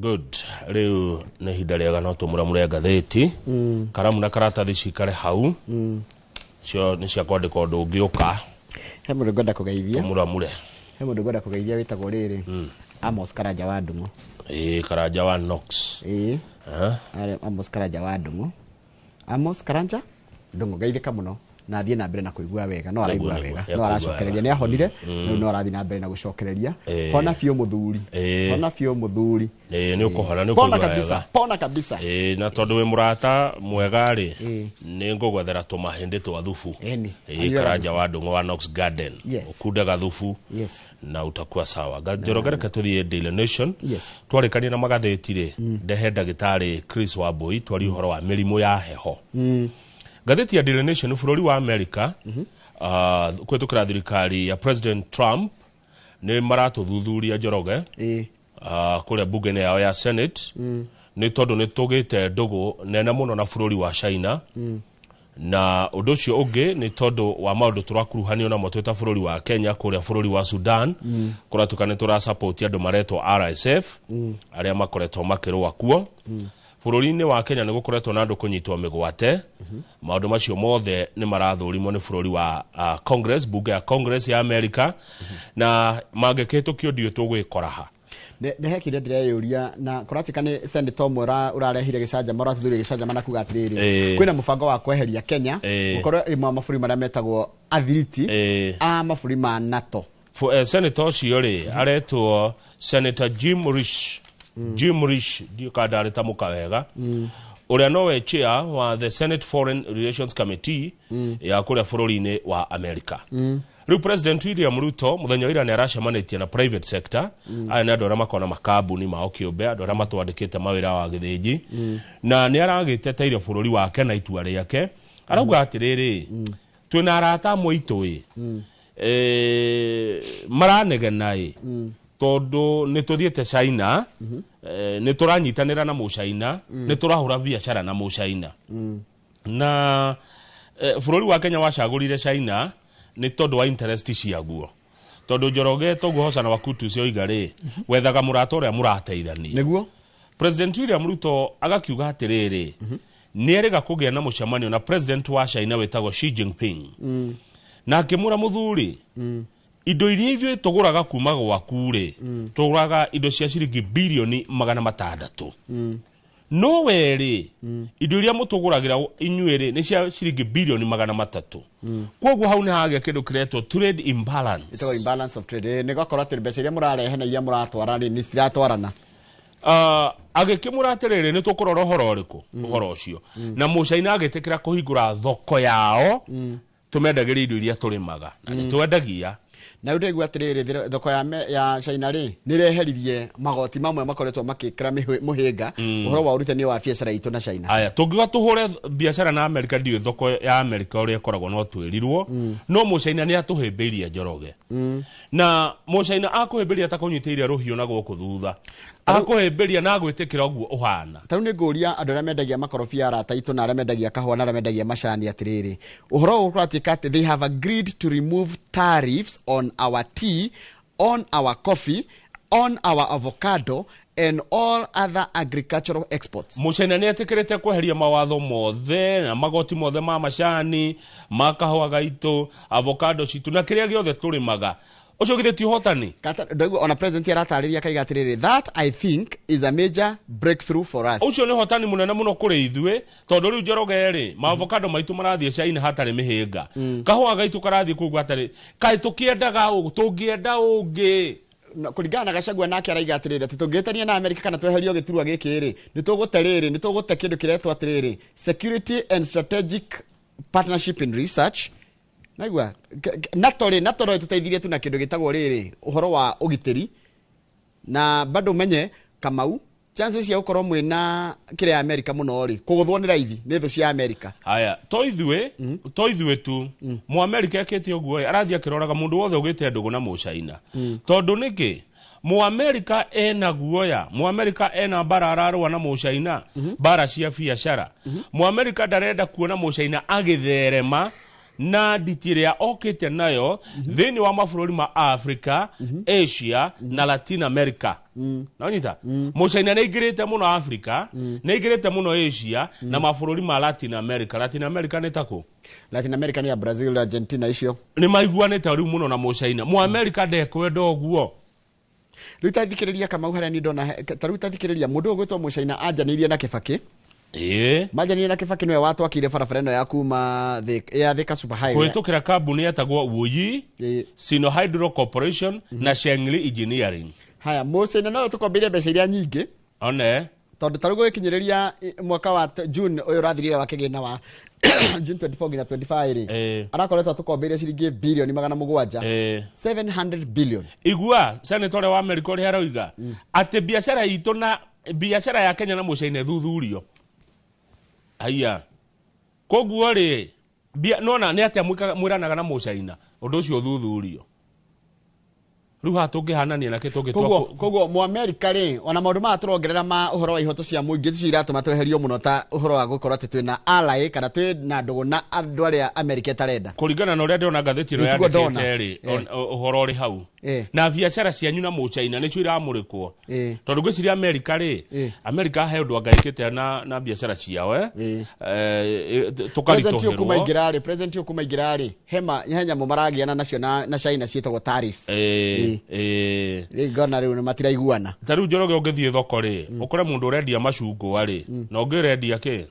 Good. Leo nĩ hinda rĩega no tũmũramũre ngathĩti. Karamu na karatathi cikare hau. Cio nĩ cia kwandĩka ũndũ ũngĩũka. He mũndũ ngwenda kũgeithia. Tũmũramũre. He mũndũ ngwenda kũgeithia wĩtagwo rĩrĩ. Amos Karanja wa Ndung'u. Karanja wa Knox. Amos Karanja wa Ndung'u. Amos Karanja Ndung'u, geithĩka mũno na thiĩ na mbere na kũigua wega. No araigua wega. No aracokereria, nĩ ahonire. No arathi na mbere na gũcokereria. Hona biũ mũthuri. Hona biũ mũthuri. Nĩ ũkũhona, nĩ ũkũigua wega. Pona kabisa. Na tondũ wĩ mũrata mwega rĩ, nĩ ngũgwethera tũmahĩndĩ twa thubu. Karanja wa Ndung'u wa Knox Garden. Ũkunde gathubu na utakuwa sawa. Njorogereke tũthiĩ Daily Nation. Twarĩkania na magathĩti rĩ, ndehe ndagĩtarĩ Chris Wambui twari ũhoro wa mĩrimũ ya heho. Gatheti ya Daily Nation bũrũri wa Amerika kwĩtũkĩra thirikari ya President Trump nĩ maratũthuthuria Njoroge kũrĩa bunge-inĩ yao ya Senate nĩ tondũ nĩ tũgĩte ndũgũ nene mũno na bũrũri wa China na ũndũ ũcio ũngĩ nĩ tondũ wa maũndũ tũrakuruhanio namo twĩ ta bũrũri wa Kenya kũrĩa bũrũri wa Sudan kũrĩa tũkanĩ tũrasupport andũ maretwo RSF arĩa makoretwo makĩrũa kuo. Bũrũri-inĩ wa Kenya nĩ gũkoretwo na andũ kũnyitwo mĩgwate. Maũndũ macio mothe nĩ marathũrimwo nĩ bũrũri wa Congress, bunge ya Congress ya America na mangĩkĩhĩtũkio ndiũ tũgwĩkora ha. Ndehekire ndĩreyũria na kũratika nĩ Senator ũmwe ũrarehire gĩcanjama ũrathuthuria gĩcanjama na kuga atĩrĩrĩ kwĩna mũbango wa kweheria Kenya gũkorwo ĩmwe mabũrũri marĩa metagwo athiriti a mabũrũri ma NATO. Senator ũcio rĩ aretwo Senator Jim Risch ndiũkandarĩta mũka wega ũrĩa nowe chair wa the Senate Foreign Relations Committee ya kũrĩa bũrũri-inĩ wa America. Rĩu President William Ruto mũthenya ira nĩ aracemanĩtie na private sector aya nĩ andũ arĩa makona makambuni mao kĩũmbe andũ arĩa matwandĩkĩte mawĩra wa gĩthĩnji na nĩ aragĩteteire bũrũri wake na itua rĩake arauga atĩrĩrĩ twĩna arata amwe itũ maranegena tondũ nĩ tũthiĩte China nĩ tũranyitanĩra na mũcaina nĩ tũrahũra biacara na mũcaina na bũrũri wa Kenya wacagũrire China nĩ tondũ wa interest ciaguo tondũ Njoroge tũguhoca na wakutu cio igarĩ wethaga mũrata ũrĩa mũrateithania nĩguo President William Ruto agakiuga atĩrĩrĩ nĩ erĩga kũgĩa na mũcemanio na president wa China wetagwo Xi Jinping na akĩmũra mũthuri indo iria ithuĩ tũgũraga kuma gwaku rĩ tũgũraga indo cia ciringi bilioni 600 no werĩ indo iria mũtũgũragĩra inyuĩ nĩ cia ciringi bilioni 300 kwoguo hau nĩ hagĩa kĩndũ kĩretwo trade imbalance. Ito imbalance of trade nĩ gwakorwo atĩ mbeca iria mũrarehe na iria mũratwara nĩ ciratwarana agĩkĩmũra atĩrĩrĩ nĩ tũkũrora ũhoro ũrĩkũ ũhoro ũcio na mũcaina agĩtĩkĩra kũhingũra thoko yao tũmendagĩria indo iria tũrĩmaga na nĩ twendagia na rĩu igua atĩrĩrĩ thoko ya China rĩ nĩ reheririe magoti mamwe makoretwo makĩkĩra mũhĩnga ũhoro wa ũrutani wa biacara itũ na China. Aya tũngiuga tũhũre biacara na America ndiũ thoko ya America ũrĩa ĩkoragwo no twĩrirwo no mũcaina nĩ atũhĩmbĩirie Njoroge na mũcaina akũhĩmbĩria ta kũnyitĩire rũhiũ na gũkũ thutha akũhĩmbĩria na gwĩtĩkĩra ũguo ũhana. Tarĩu nĩ ngũria andũ arĩa mendagia makorobia arata itũ na arĩa mendagia kahũa na arĩa mendagia macani atĩrĩrĩ ũhoro ũyũ ũratuĩka atĩ they have agreed to remove tariffs on our tea, on our coffee, on our avocado and all other agricultural exports. Mũcaina nĩ etĩkĩrĩte kweheria mawatho mothe na magoti mothe ma macani ma kahũa gaitũ avocado citũ na kĩrĩa gĩothe tũrĩmaga ũcio githĩtio hotani ona president aratarĩria kaiga atĩrĩrĩ that I think is a major breakthrough for us. Ũcio nĩ hotani mũnene mũno kũrĩ ithuĩ tondũ rĩu Njoroge rĩ ma avocado maitũ marathiĩ China hatarĩ mĩhĩnga kahũa gaitũ karathiĩ kũu hatarĩ kaĩ tũkĩendaga tũngĩenda ũngĩ kũringana na Gachagua nake araiga atĩrĩrĩ atĩ tũngĩtania na America kana tweherio gĩturwa gĩkĩ rĩ nĩ tũgũte kĩndũ kĩretwo atĩrĩrĩ security and strategic partnership in research. Naigua NATO tũteithirie tu na kĩndũ gĩtagwo rĩrĩ ũhoro wa ũgitĩri na bado menye Kamau chances cia gũkorwo mwĩna kĩrĩa America mũno rĩ kũgũthwo nĩ raithi nĩ thũ cia America. Aya to ithuĩ tu mu America ekĩte ũguo arathiĩ akĩroraga mũndũ wothe ũgĩte ndũgũ na mũcaina tondũ nĩkĩ mu America ena guoya mu America ena bara ararũa na mũcaina bara cia biacara mu America ndarenda kuona mũcaina agĩtherema na nditiria okite nayo thini wa mabũrũri ma Africa, Asia na Latin America. Na onyita Mũchina nĩ ingĩrĩte mũno Africa, nĩ ingĩrĩte mũno Asia na mabũrũri ma Latin America. Latin America nĩ tako? Latin America ni ya Brazil, Argentina icio. Nĩ maiguanĩte rĩu mũno na Mũchina. Mu America ndekwenda ũguo. Rĩu tathikĩrĩria kama harĩa ni ndona tarĩu tathikĩrĩria mũndũ ũgwĩtwo Mũchina anjanĩirie na Kibaki. Manjanĩirie na Kibaki nĩwe watwakire barabara ĩno ya kuma Thika Super Highway kũhĩtũkĩra kambuni yetagwo Wuyi Sino Hydro Corporation na Shengli Engineering. Haya, Mũchina no tũkombeire mbeca iria nyingĩ one tondũ tarĩu gũkinyĩrĩria mwaka wa June ũyũ ũrathirire wa kĩgĩna wa June 24 nginya 25 arakoretwo tukombeire ciringi bilioni 700 700 billion. Igua senator wa America uri haroiga ati biashara itu na biashara ya Kenya na Mũchina thuthurio. Aya koguo ri nona nĩ atĩa mwiranaga na Mũchina ũndũ ũcio thuthurio. Rĩu hatũngĩhanania na kĩtũngĩ koguo mu America ri ona maũndũ ma tũrongerera ma ũhoro wa ihoto cia mũingĩ ciratũma tweherio mũno ta ũhoro wa gũkorwo atĩ twĩna ally kana twĩna ndũgũ na andũ arĩa America ĩtarenda. Kũringana na ũrĩa ndĩrona ngathĩti ĩno yandĩkĩte ri ũhoro ũrĩ hau na biashara cianyu na Mũchina nĩcio iramũrĩkwo tondũ ngwĩciria America ri America he ũndũ angĩkĩte na biashara ciao tũkaritoherwo. President Okumaingira ri henya mũmaragiana nacio na China ciĩtagwo tariffs. Ngona rĩu matiraiguana. Ta rĩu Njoroge ũngĩthiĩ thoko rĩ ũkore mũndũ ũrendia macungwa rĩ na ũngĩrendia kĩ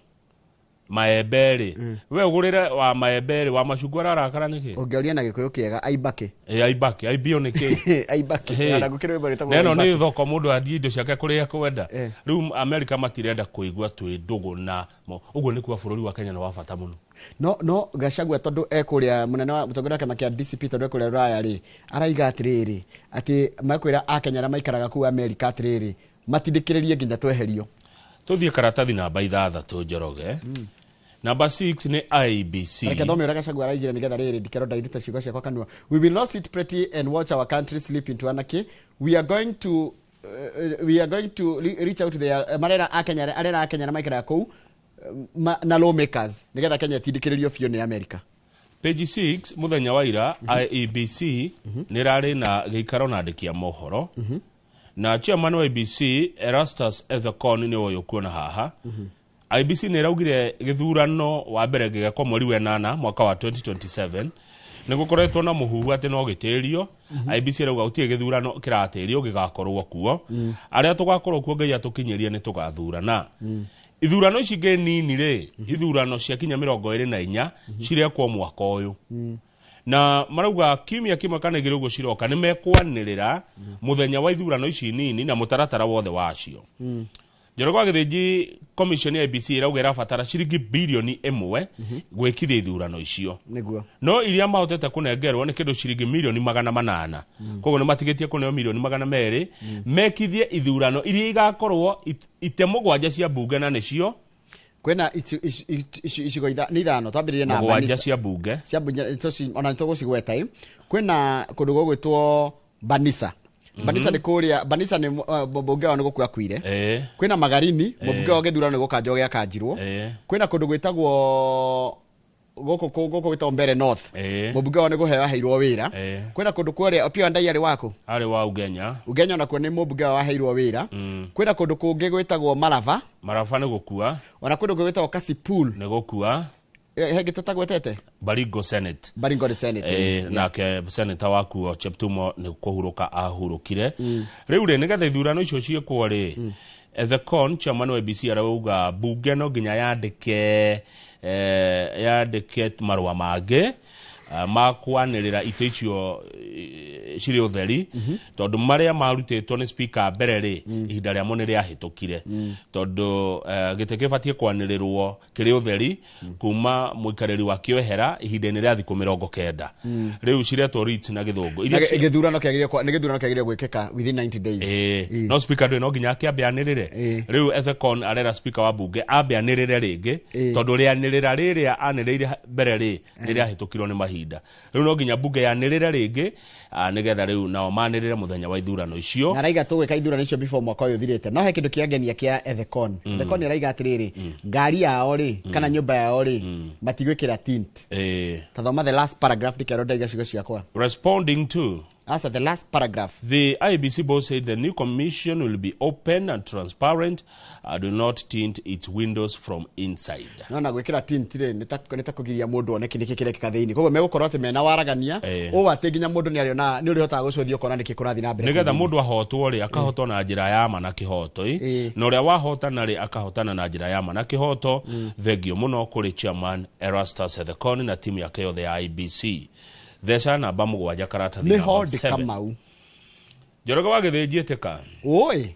maembe rĩ we ũgũrĩre wa maembe rĩ wa macungwa ararakara nĩkĩ ũngĩoria na Gĩkũyũ kĩega aibake aibio nĩkĩ aibake na gũkĩrĩ wĩra wĩtagwo neno nĩ thoko mũndũ athiĩ indo ciake kũrĩa kwenda. Rĩu America matirenda kũigua twĩ ndũgũ na ũguo nĩ kuwa bũrũri wa Kenya nĩ wa bata mũno. No Gachagua tondu ekuria munene wa mutongoria kama kia DCP tondu ekuria Raya ri araiga atiriri ati makwira Akenya na maikaraga ku America atiriri matindikiririe nginya tweherio. Tuthie karatathi namba 6 Njoroge. Number 6 ni IBC. Reke thome ura Gachagua araigira nigetha riri ndikero ndairite ciugo ciakwa kanua. We will not sit pretty and watch our country slip into anarchy. We are going to reach out to the marera Akenya na maikaraga ku na lawmakers nigetha Kenya tindikiririo biũ ni America. Page 6 muthenya wa ira IEBC nirari na gĩikaro na andĩki a mohoro na chairman wa IEBC Erastus Ethekon ni woyo kuona haha. IEBC niraugire gĩthurano wa mbere gĩgekwo mweri wa 8 mwaka wa 2027 nĩgũkoretwo na mũhuhu atĩ no gĩtĩrio. IEBC rauga gũtirĩ gĩthurano kĩratĩrio gĩgakorwo kuo arĩa tũgakorwo kuo Ngai atũkinyerie nĩ tũgathurana. Ithurano ici ngĩ nini rĩ ithurano cia kinya 24 cirekwo mwaka ũyũ na marauga kiumia kĩmwe kana igĩrĩ ũguo ciroka nĩ mekwanĩrĩra mũthenya wa ithurano ici nini na mũtaratara wothe wacio. Njoroge wa Gĩthĩnji commission ya IEBC irauga irabatara ciringi bilioni 1 gwĩkithia ithurano icio. No iria mahotete kũnengerwo nĩ kĩndũ ciringi milioni 800. Koguo nĩ matigĩtie kũneo milioni 200 mekithie ithurano iria igakorwo itemũgwanja cia bunge na nĩcio kwena icigo ithano twambĩrĩrie na mũgwanja cia bunge ona nĩtũgũcigweta kwena kũndũ gũgwĩtwo Banisa. Banisa ni kuria Banisa ni mbunge wa nĩgũkua kwire. Kwina Magarini mbunge wa gĩthurano nĩgũkanjwo gĩakanjirwo. Kwina kũndũ gwĩtagwo gũkũ gwĩtagwo Mbere North mbunge wa nĩgũheo aheirwo wĩra. Kwina kũndũ kũrĩa Opiyo Wandayi arĩ wako arĩ wa Ugenya nakuo nĩ mbunge wa aheirwo wĩra. Kwina kũndũ kũngĩ gwĩtagwo Marava nĩ gũkua. Ona kũndũ gwĩtagwo Kasipul nĩ gũkua. Hege tutagwetete Baringo Senate nake senator waku Cheptumo nĩ kũhurũka ahurũkire. Rĩu rĩ nĩgetha ithurano icio ciĩkwo rĩ Ethekon chairman wa IEBC arauga bunge no nginya yandĩke marũa mangĩ makwanĩrĩra ite icio cirĩ ũtheri tondũ marĩa marutĩtwo nĩ speaker mbere rĩ ihinda rĩamo nĩ rĩahĩtũkire tondũ gĩtĩ gĩbatiĩ kwanĩrĩrwo kĩrĩ ũtheri kuma mũikarĩri wa kĩohera ihinda-inĩ rĩa thikũ 90. Rĩu ciretwo REITs na gĩthũngũ gĩthurano kĩagĩrĩire gwĩkĩka within 90 days. No speaker ndũĩ no nginya akĩambĩanĩrĩre. Rĩu Ethekon arera speaker wa bunge ambĩanĩrĩre rĩngĩ tondũ rĩanĩrĩra rĩrĩa anĩrĩire mbere rĩ nĩ rĩahĩtũkirwo nĩ mahinda. Rĩu no nginya bunge yanĩrĩre rĩngĩ nigetha riu nao manirire muthenya wa ithurano icio na raiga tugwika ithurano icio before mwaka uyu thirite no he kindu kiangenia kia Ethecon Ethecon raiga atiriri ngari yao ri kana nyumba yao ri matigwikira tint tathoma the last paragraph dikero cigo ciakwa responding to as the last paragraph. The IEBC board said the new commission will be open and transparent and do not tint its windows from inside. No na gwikira tint ri nita kugiria mundu one kiniki kire kikatheini koguo megukorwo ati mena waragania o ati ginya mundu ni ariona ni urihotaga gucothio kona niki kurathi na mbere nigetha mundu ahotwo ri akahotwo na njira ya ma na kihoto na uria wahotana ri akahotana na njira ya ma na kihoto thegio muno kuri chairman Erastus Ethecon na timu yake yothe ya IEBC. Thesha na bamu gwaja karata ni hodi Kamau Njoroge wagithinjite ka oi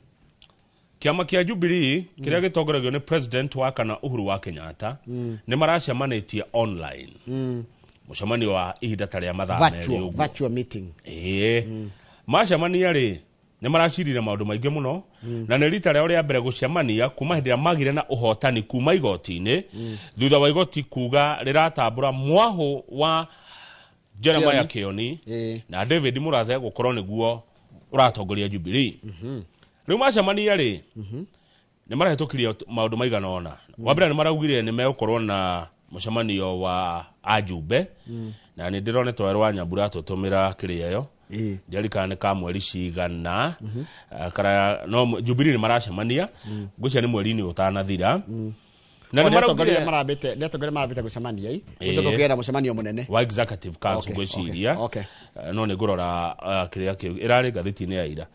kiama kia Jubilee kiria gitongoragio ni president wa kana Uhuru wa Kenyatta ni maracemanitie online mucemanio wa ihinda taria mathaa virtual meeting macemania ri ni maracirire maundu maingi muno na ni rita rĩa mbere gucemania kuma hindi ya magire na uhotani kuma igoti-ini thutha wa igoti kuga riratambura mwahu wa Jeremiah Kioni na David Murathe gukorwo niguo uratongoria Jubilee riu macemania ri ni marahitukiria maundu maigana ona wambere ni maraugire ni megukorwo na mucemanio wa ajumbe na ni ndirone twerwo wa Nyambura tutumira kiriyo ndirikana ni ka mweri cigana kara no Jubilee ni maracemania gucia ni mweri-ini utanathira na ni maraugiria marabite gucemania gucoka kugira mucemanio munene wa executive council gwiciria no ni ngurora kiria kiu irari gatheti-ini ya ira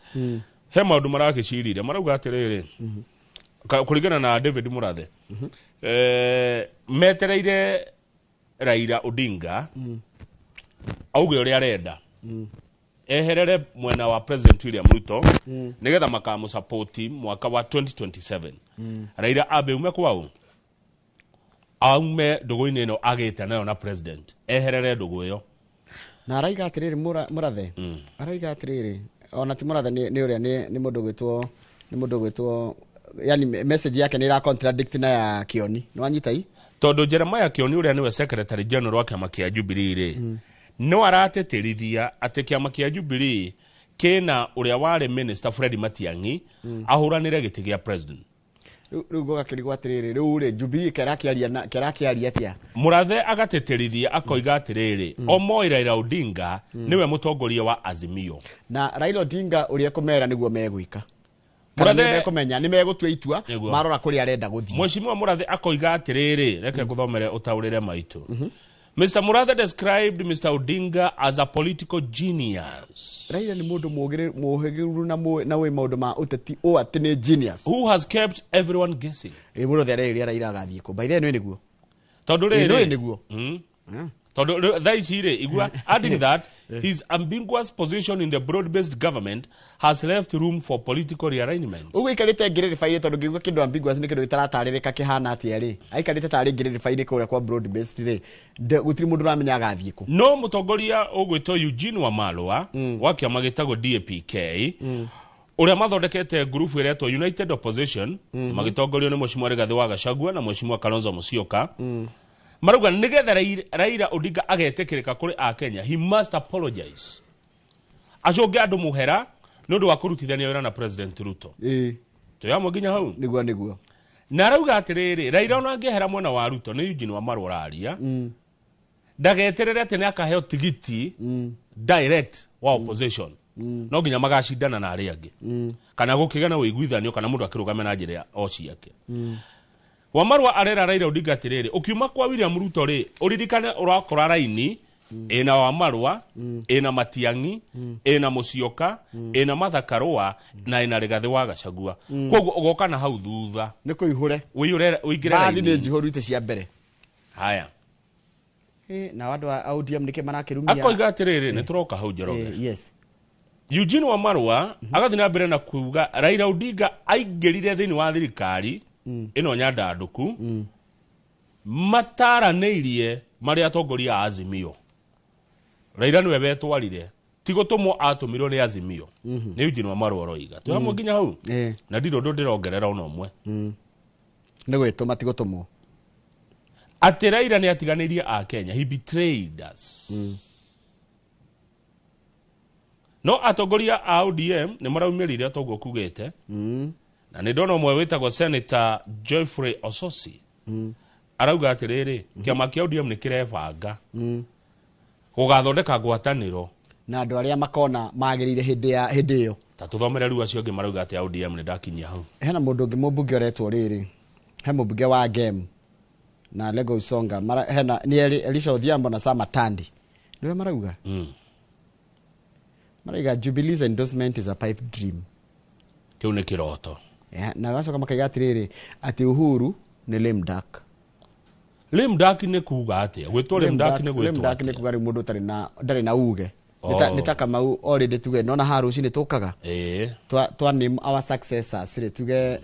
he maundu maragiciriria marauga atiriri kuringana na David Murathe metereire Raila Odinga auge uria arenda eherere mwena wa President William Ruto nigetha makamu support mwaka wa 2027 Raila abe ume kwao aume ndugu-ini ino agite nayo na president eherere ndugu iyo na araiga atiriri Murathe araiga atiriri ona ti Murathe ni uria ni mundu gwitwo yani message yake ni ra contradict na ya Kioni ni wanyita hii tondu Jeremiah Kioni uria niwe secretary general wa kiama kia Jubilee ri no arateterithia ati kiama kia Jubilee kena uria wari minister Fred Matiang'i ahuranire giti gia president riu gogakirigwa atiriri riu ri Jubilee kerakiaria atia Murathe agateterithia akoiga atiriri omo Raila Odinga niwe mutongoria wa Azimio na Raila Odinga uria kumera niguo megwika Murathe mekumenya ni megutua itua marora kuri arenda guthii Mheshimiwa Murathe akoiga atiriri reke guthomere utaurire maitu Mr. Murathe described Mr. Odinga as a political genius. Raila ni mundu muhigiru na we maundu ma uteti o ati ni genius who has kept everyone guessing. Murathe Raila agathie ku by the way niguo tondu riri niguo tondu thaichire igua adding that his ambiguous position in the broad-based government has left room for political rearrangement. Ugikarite ngiriri faile tondu ngigwa kindu ambiguous ni kindu gitaratarereka kihana atia ri aikarite tari ngiriri faile kuria kwa broad-based ri gutiri mundu ramenya agathie ku no mutongoria ugwito Eugene Wamalwa wa kiama gitagwo DAPK uria mathondekete group iretwo United Opposition magitongorio ni Mheshimiwa Rigathi wa Gachagua na Mheshimiwa Kalonzo Musyoka maruga nigetha Raila Odinga agetekirika kuri a Kenya he must apologize ajoge andu muhera nundu wa kurutithania wira na President Ruto tuyamwe nginya hau niguo na rauga atiriri Raila ona angehera mwena wa Ruto ni Eugene Wamalwa raria ndageterere ati ni akaheo tigiti direct wa opposition no nginya magacindana na ari angi kana gukigana wiguithanio kana mundu akirugame na njira o ciake Wamalwa arera Raila Odinga atiriri ukiuma kwa William Ruto ri uririkane urakora raini ina Wamalwa ina Matiang'i ina Musyoka ina Martha Karua na ina Rigathi wa Gachagua koguo ugoka na hau thutha ni kuihure uigire raini ni jihoru ite cia mbere haya na wadu wa ODM nike marakirumia akoiga atiriri ni turoka hau Njoroge yes Eugene Wamalwa agathina mbere na kuuga Raila Odinga aingirire thini wa thirikari ino nyandanduku mataraneirie maria atongoria a Azimio Raila niwe betwarire tigotumwo atumirwo ni Azimio ni Eugene Wamalwa roiga tuhamwe nginya hau na ndiro ndirongerera ona umwe ni gwituma tigotumwo ati Raila ni atiganirie a Kenya he betrayed us no atongoria a ODM nĩ maraumirire toguo kugĩte na nĩ ndona ũmwe wĩtagwo Senator Geoffrey Ososi arauga atĩrĩrĩ kĩama kĩa ODM nĩ kĩrebanga gũgathondeka ngwatanĩro na andũ arĩa makona magĩrĩire hĩndĩ ĩyo. Ta tũthomere rĩu acio angĩ marauga atĩ ODM nĩ ndakinyia hau. Hena mũndũ ũngĩ mũmbunge ũretwo rĩrĩ, he mũmbunge wa Gem na Lego Usonga, hena ni Elisha Odhiambo na Sam Atandi. Ndio marauga. Marauga Jubilee's endorsement is a pipe dream. Kĩu nĩ kĩroto. Na gacoka makaiga atĩrĩrĩ atĩ Uhuru nĩ lame duck. Lame duck nĩ kuga atĩa? Gwĩtwo lame duck nĩ gwĩtwo. Lame duck nĩ kuga mũndũ ndarĩ na uge. Nĩ Kamau already tuge nona ha rũcinĩ tũkaga. Twa name our successors rĩ tuge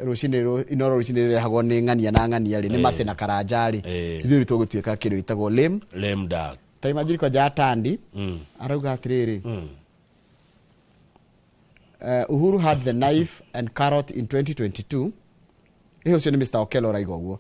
rũcinĩ inoro rũcinĩ rĩrehagwo nĩ ng'ania na ng'ania rĩ nĩ Mase na Karanja rĩ ithuĩ tũgũtuĩka kĩndũ gĩtagwo lame duck. Taima Jiriko Atandi arauga atĩrĩrĩ Uhuru had the knife and carrot in 2022. Hiyo sio ni Mr. Okello raigo guo.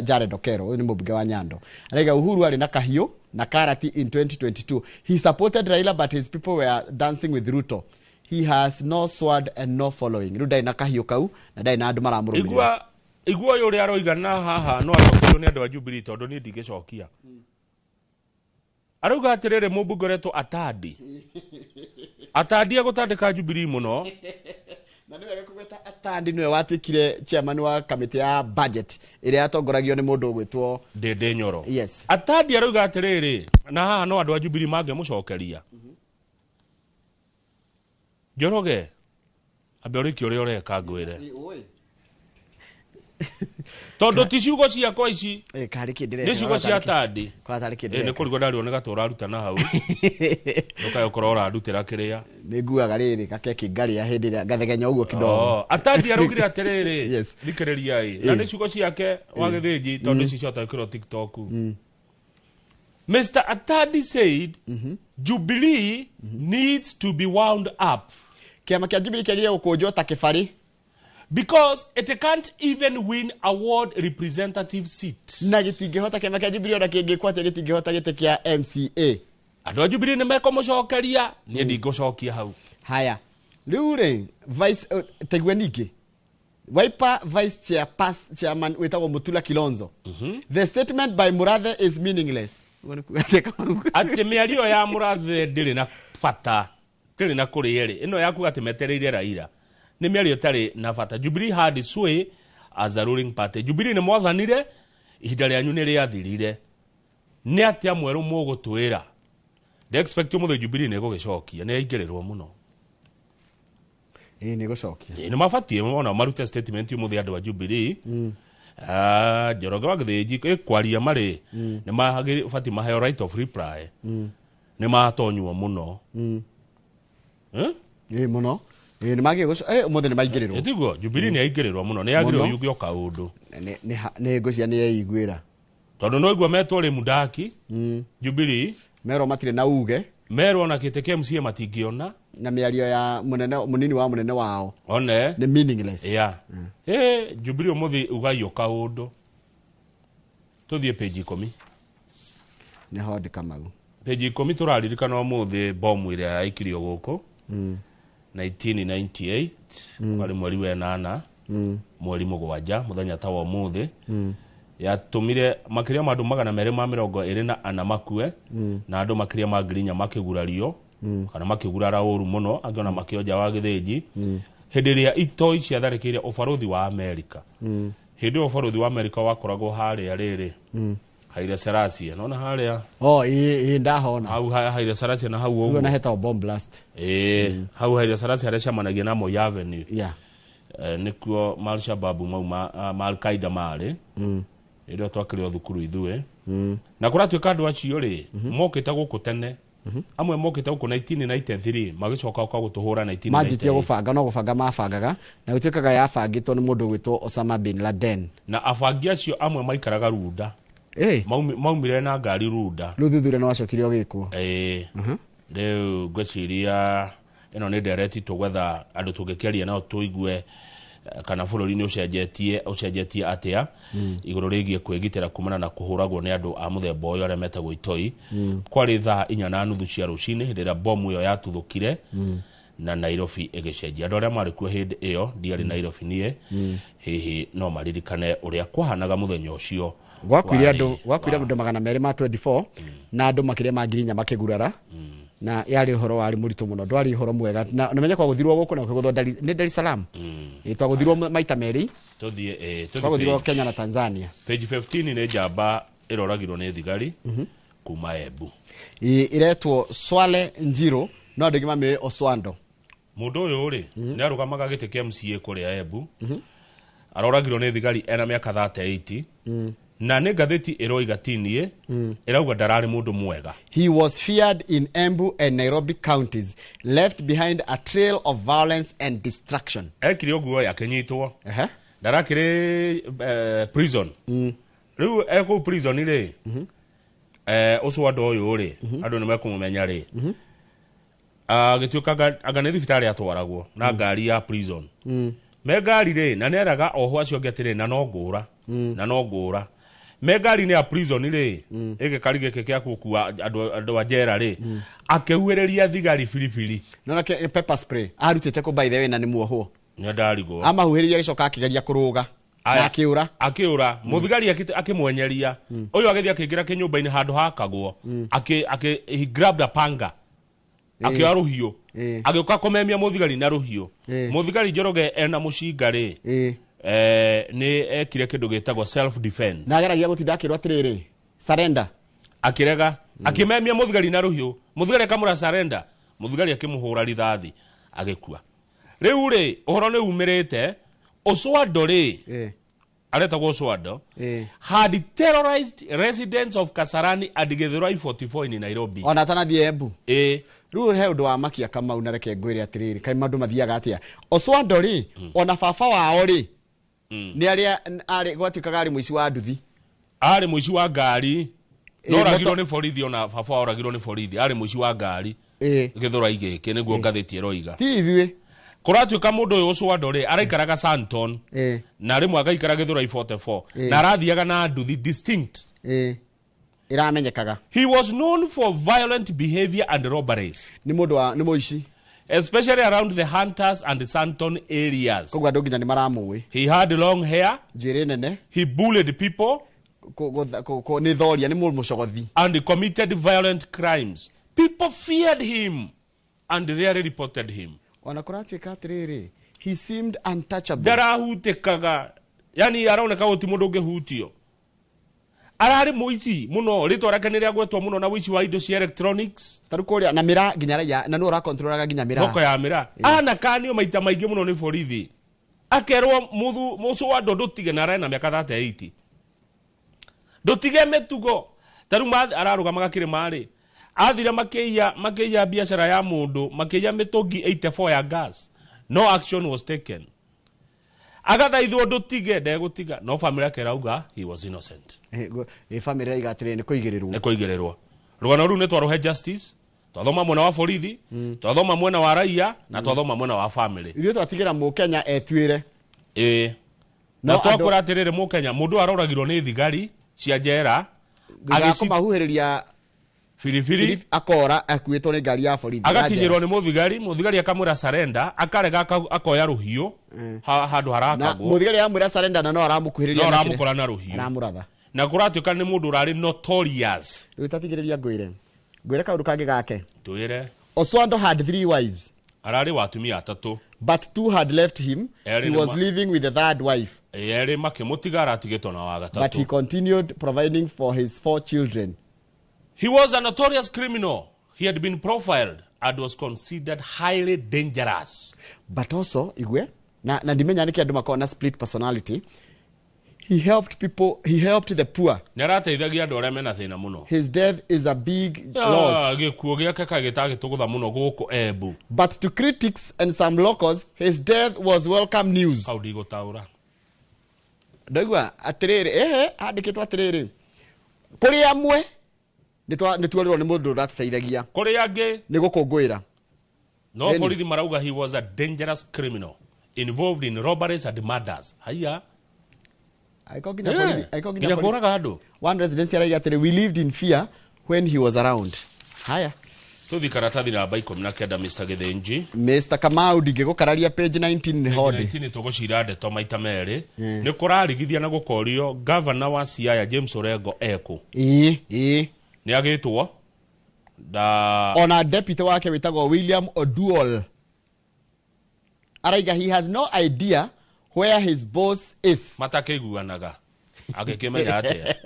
Jared Okello ni mũmbunge wa Nyando. Araiga Uhuru ari na kahiũ na karati in 2022. He supported Raila but his people were dancing with Ruto. He has no sword and no following. Ruda ina kahiũ kau na ndai na andũ maramũrũmĩrĩra. Igua yũrĩa aroiga na haha no arokorwo nĩ andũ a Jubilee tondũ niĩ ndingĩcokia. Arauga atĩrĩrĩ mũmbunge ũretwo Atandi. Atandi agũtandĩka Jubilee mũno. Na nĩwe gũkweta Atandi nĩwe watuĩkire chairman wa kamĩtĩ ya budget ĩrĩa yatongoragio nĩ mũndũ ũgwĩtwo Ndĩndĩ Nyoro. Yes. Atandi arauga atĩrĩrĩ na haha no andũ a Jubilee mangĩmũcokeria. Njoroge ambe ũrĩki ũrĩa ũreka ngwĩre. Tondũ ti ciugo ciakwa ici. Karĩ kĩndĩre. Nĩ ciugo cia Atandi. Kwa tarĩ kĩndĩre. Nĩ kũrigwo ndarĩo nĩ gatũ ũraruta na hau. Ndũkae ũkorwo ũrarutĩra kĩrĩa. Nĩ nguaga rĩrĩ gakeki ngaria hĩndĩ ĩrĩa gathegenya ũguo kidogo. Atandi araugire atĩrĩrĩ. Thikĩrĩriai. Na nĩ ciugo ciake wa gĩthĩnji tondũ ici ciota ikĩrwo TikTok. Mr. Atandi said Jubilee needs to be wound up. Kĩama kĩa Jubilee kĩagĩrĩire gũkũnjwo ta kĩbarĩ. Because it can't even win a ward representative seat. Na gĩtingĩhota kĩama kĩa Jubilee ona kĩngĩkwo atĩa gĩtingĩhota gĩtĩ kĩa MCA. Andũ a Jubilee nĩ mekũmũcokeria niĩ ndingũcokia hau. Haya. Rĩu rĩ vice tegwe ningĩ. Wiper vice chairman wetagwo Mutula Kilonzo. The statement by Murathe is meaningless. Atĩ mĩario ya Murathe ndĩrĩ na bata. Ndĩrĩ na kũrĩerĩ. Ĩno ya kuga atĩ metereire Raila. Nĩ mĩario ĩtarĩ na bata. Jubilee had sway as a ruling party. Jubilee nĩ mwathanire ihinda rĩanyu nĩ rĩathirire. Nĩ atĩa mwerũ mũgũtwĩra. They expect mũthĩ Jubilee nĩ gũgĩcokia. Nĩ yaingĩrĩrwo mũno. Nĩ gũcokia. Nĩ mabatiĩ ona marute statement mũthĩ andũ a Jubilee. Njoroge wa gĩthĩnji kwaria marĩ nĩ mabatiĩ maheo right of reply. Nĩ matonywo mũno. Mũno. Nĩ magi mũthĩ nĩ maingĩrĩrwo. Tiguo Jubilee nĩ yaingĩrĩrwo mũno nĩ yagĩrĩrwo yuge o kaũndũ. Nĩ ngũcia nĩ yaiguĩra. Tondũ no igua metwo rĩ Mudaki Jubilee merwo matirĩ na uge. Merwo na gĩtĩ kĩa MCA matingĩona. Na mĩario ya mũnini wa mũnene wao. One. Nĩ meaningless. Jubilee mũthĩ ugaio kaũndũ. Tũthiĩ page 10. Nĩ hodi Kamau. Page 10 tũraririkana mũthĩ bomu ĩrĩa yaikirio gũkũ. 1998 wari mweri wa 8 mweri mũgwanja mũthenya ta wa mũthĩ yatumire makĩria ma andũ 224 makue na andũ makĩria ma 4,000 makĩgurario kana makĩgurara ũru mũno angĩona makĩonja wa gĩthĩnji hĩndĩ ĩrĩa itoi ciatharĩkĩire ũbarũthi wa Amerika. Hĩndĩ ĩyo ũbarũthi wa Amerika wakoragwo harĩa rĩrĩ Haile Selassie nona harĩa ndahona hau Haile Selassie na hau ũguo na heta bomb blast hau Haile Selassie harĩa camanagia na Moi Avenue nĩkuo Al-Shabaab ma Al-Qaeda marĩ ĩrĩa twakĩrĩ thukuru ithuĩ na kũratuĩka andũ acio rĩ mokĩte gũkũ tene amwe mokĩte gũkũ 1993 magĩcoka gũtũhũra 1998 manjitie gũbanga no gũbanga mabangaga na gũtuĩkaga yabangĩtwo nĩ mũndũ ũgwĩtwo Osama bin Laden na abangi acio amwe maikaraga Runda maumire na ngari Runda rĩu thuthuria nĩ wacokire ũgĩkwo rĩu ngwĩciria ĩno nĩ ndereti tũgwetha andũ tũngĩkĩaria nao tũigue kana bururi ni ucenjetie atia iguru rigie kwigitira kumana na kuhuragwo ni andu a muthemba uyu aria metagwo itoi kwari thaa 4:30 cia rucini rira bomu yo yatuthukire na Nairobi igicenjia andu aria mari kuo hindi iyo ndiari Nairobi nie hihi no maririkane uria kwahanaga muthenya ucio gwakwire andu 224 na andu makiria mangirinya makigurara na yari horo wari muritu muno ndwari horo mwega na menye kwa guthirwo guku na kuguthwo ni Dar es Salaam twaguthirwo maita meri twaguthirwo Kenya na Tanzania. Page 15 ni jamba iroragirwo ni thigari kuma Embu iretwo Swale Njiro no andu ngima me Oswando mundu uyu ri ni arugamaga gite kia MCA kuria Embu aroragirwo ni thigari ena miaka 38 na ne gatheti eroiga tinie erauga darari mundu mwega. He was feared in Embu and Nairobi counties, left behind a trail of violence and destruction. Ekiri oguo yakenyitwo darakire prison riu eko prison ire Oswando uyu ri andu ni mekumumenya ri agitukaga agane thibitari atwaragwo na ngari ya prison me ngari ri na neraga oho acio ngetire na no ngura me ngari ni ya prison ri ege karige keke akukua andu ajera ri akehuereria thigari filifili no ke pepper spray arutete ko by the way na ni muoho nyandarigo amahuheriria gicoka akigeria kuruga akiura muthigari akimwenyeria uyu agethia akigira kinyumba-ini handu hakagwo he grabbed a panga akioya ruhiu agioka komemia muthigari na ruhiu muthigari Njoroge ena mucingari ni ekire kindu gitagwo self defense na ageragia gutinda akirwa atiriri surrender akirega akimemia muthigari na ruhiu muthigari akamura surrender muthigari akimuhura rithathi agikua riu ri uhoro ni umirite Oswando ri aretagwo Oswando had terrorized residents of Kasarani and Githurai 44 in Nairobi ona tanathie Embu riu he undu wa makia Kamau na reke ngwire atiriri kai mandu mathiaga atia Oswando ri ona baba wao ri ni ari gwatikaga ari muici wa nduthi ari muici wa ngari no ragiro ni borithi ona baba wao ragiro ni borithi ari muici wa ngari Githurai giki niguo ngatheti eroiga ti ithui kuratuika mundu uyu Oswando ri araikaraga Santon na rimwe agaikara Githurai 44 na arathiaga na nduthi distinct iramenyekaga. He was known for violent behavior and robberies. Ni mundu wa ni muici, especially around the Hunters and the Santon areas. Kogwa ndoginya ni maramuwe. He had long hair. Jire nene. He bullied people. Ko ni thoria ni mucogothi. And he committed violent crimes. People feared him and rarely reported him. Ona kurati katrere. He seemed untouchable. Darahutekaga. Yani araoneka oti mundu ungehutio. Arari muici muno ritwa rake ni riagwetwo muno na wici wa indo cia electronics. Tarukoria na mira ginya ya na no ra controlaga ginya mira. Thoko ya mira. Ana kanio maita maingi muno ni borithi. Akerwo mucu wa ndondo tige na rai na miaka 38. Ndotige metugo. Taruma ararugamaga kirima-ri. Athire makiya biashara ya mundu, makiya mitogi 84 ya gas. No action was taken. Agathaithwo ndotige ndegutiga no family yake rauga he was innocent. Family igatire ni kuigirirwo. Rugano ru ne twaruhe justice. Twathoma mwena wa borithi, twathoma mwena wa raia na twathoma mwena wa family. Ithuĩ twatigira Mukenya etwire. Na twakora atirire Mukenya mundu aroragirwo ni thigari cia njera agikumahuhiriria Filifili akora akuitwo ni ngari ya borithi. Agakinyirwo ni muthigari akamwira surrender, akarega akoya ruhiu handu harakagwo. Na muthigari amwira surrender na no aramukuhiriria. No aramukora na ruhiu. Aramuratha. Na kuratuika ni mundu urari notorious. Rutatigiriria ngwire kaundu kangi gake. Tuire. Oswando had 3 wives. Arari wa atumia atatu. But 2 had left him. He was living with the third wife. Eri makimutigara atigitwo na wa gatatu. But he continued providing for his 4 children. He was a notorious criminal. He had been profiled and was considered highly dangerous. But also, igwe, na ndimenya niki andu makona split personality. He helped people, he helped the poor. Narateithagia andu aria mena thina muno. His death is a big loss. Gikuo giake kagitagitugutha muno guku Embu. But to critics and some locals, his death was welcome news. Kaudi gutaura. Ndagwa atiriri, andikitwo atiriri. Kuri amwe nitwarirwo ni mundu ratiteithagia. Kuri angi ni gukungwira. No borithi marauga he was a dangerous criminal. involved in robberies and murders. Haya. One resident we lived in fear when he was around. Haya. Tuthi karatathi na baiko mnakenda Mr. Githinji. Mr. Kamau ndigigukararia page 19 hodi. 19 tugucira ndeto maita meri. Ni kurarigithia na gukorio governor wa Siaya James Orengo eko. Ni agitwo da ona deputy wake witagwo William Oduol. Araiga he has no idea where his boss is. Matakiguanaga. Agikimenya ate.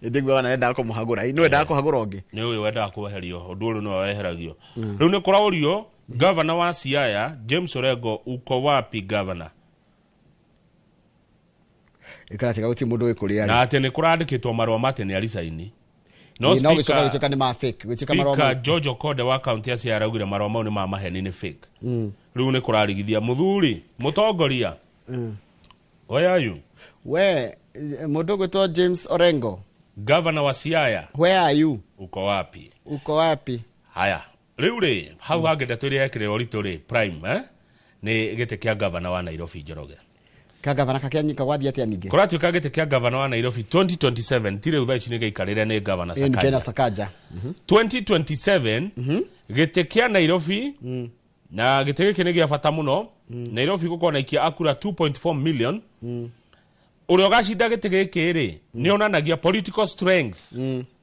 Ndigwa anaenda kumuhagura. Ino enda kuhagura ongi. Ni uyu wenda kuweherio. Oduol no weheragio. Riu ni kuraurio governor wa Siaya James Orengo uko wapi governor? Ikara tiga uti mundu wikuria. Na ate ni kurandikitwo marwa mate ni alisaini. No speaker ni ma fake. Wichika marwa. Speaker George Okode wa county ya Siaya araugire marwa mau ni ma maheni ni fake. Riu ni kurarigithia muthuri mutongoria. Where are you? Where Mudogo to James Orengo. Governor wa Siaya. Where are you? Uko wapi? Uko wapi? Haya. Riu ri hau hagenda turi ekire oritu ri prime ni gite kia governor wa Nairobi Njoroge. Ka governor kakianyika gwathi atia ninge. Kuratuika gite kia governor wa Nairobi 2027 tire utha ici ni gaikarire ni governor Sakaja. Ni Kena Sakaja. 2027 gite kia Nairobi na gite giki ni gia bata muno. Nairobi gukona ikia akura 2.4 million. Uri ogacinda gite giki ri ni onanagia political strength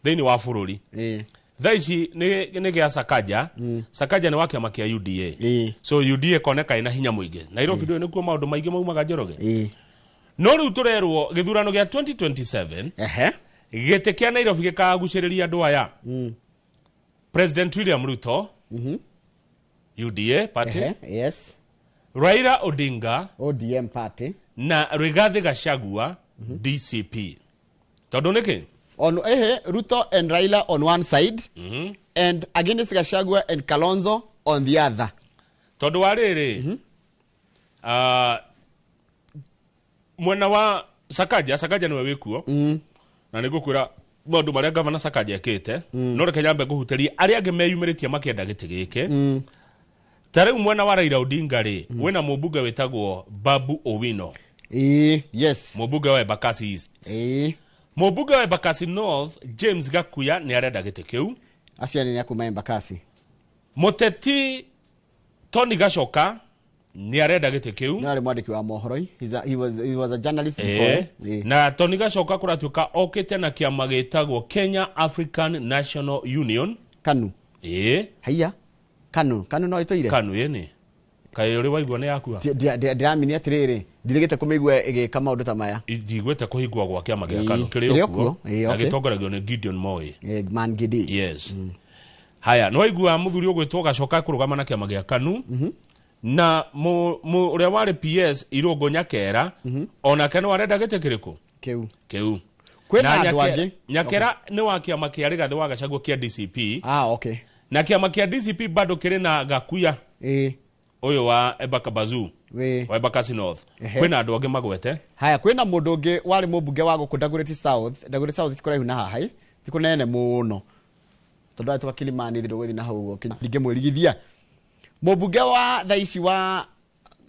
thini wa bururi. Thaici ni gia Sakaja. Sakaja ni wake makia UDA. So UDA koneka ina hinya muingi. Nairobi ndio nikuo maundu maingi maumaga Njoroge. No riu turerwo githurano gia 2027 gite kia Nairobi gikaguciriria andu aya. President William Ruto UDA party. Yes. Raila Odinga ODM party na Rigathi Gachagua DCP. Tondu niki on Ruto and Raila on one side and against Gachagua and Kalonzo on the other. Tondu wariri mwena wa Sakaja niwe wikuo na nigukwira maundu maria governor Sakaja ekite no reke nyambe guhuteria aria ange meyumiritie makienda giti giki. Tare mwena wa Raila Odinga ri wena mubuga wetagwo Babu Owino. Yes. Mubuga wa Embakasi East. Mubuga wa Embakasi North James Gakuya ni arenda gite kiu. Acio ni akuma Embakasi. Muteti Tony Gachoka ni arenda gite kiu. Ni ari mwandiki wa mohoroi. He was a journalist before. Na Tony Gachoka kuratuka okite na kiama gitagwo Kenya African National Union. KANU. Haya. KANU no itoire. KANU yeni. Kai uri waigwa ni yakua. Ndiramini atiriri. Ndirigite kumigwa igika maundu ta maya. Ndigwete kuhigwa gwa kiama gia KANU kiri okuo. Agitongoragio ni Gideon Moi. Man Gidi. Yes. Haya, no waigwa muthuri ogwitwo Gachoka kurugama na kiama gia KANU. Na uria wari PS Irungu Nyakera ona kana warenda gite kiriku. Kiu. Kwena andu angi. Nyakera ni wa kiama kia Rigathi wa Gachagua kia DCP. Okay. Na kiama kia DCP bado kiri na Gakuya. Oyo wa Embakabazu. Wa Embakasi North. Kwena andu angi magwete. Haya, kwena mundu ungi wari mubunge wa guku Dagoretti South. Dagoretti South tikuraihu na haha. Tikunene muno. Tondu atuka Kilimani thindo gwethi na hau ndige mwirigithia. Mubunge wa thaici wa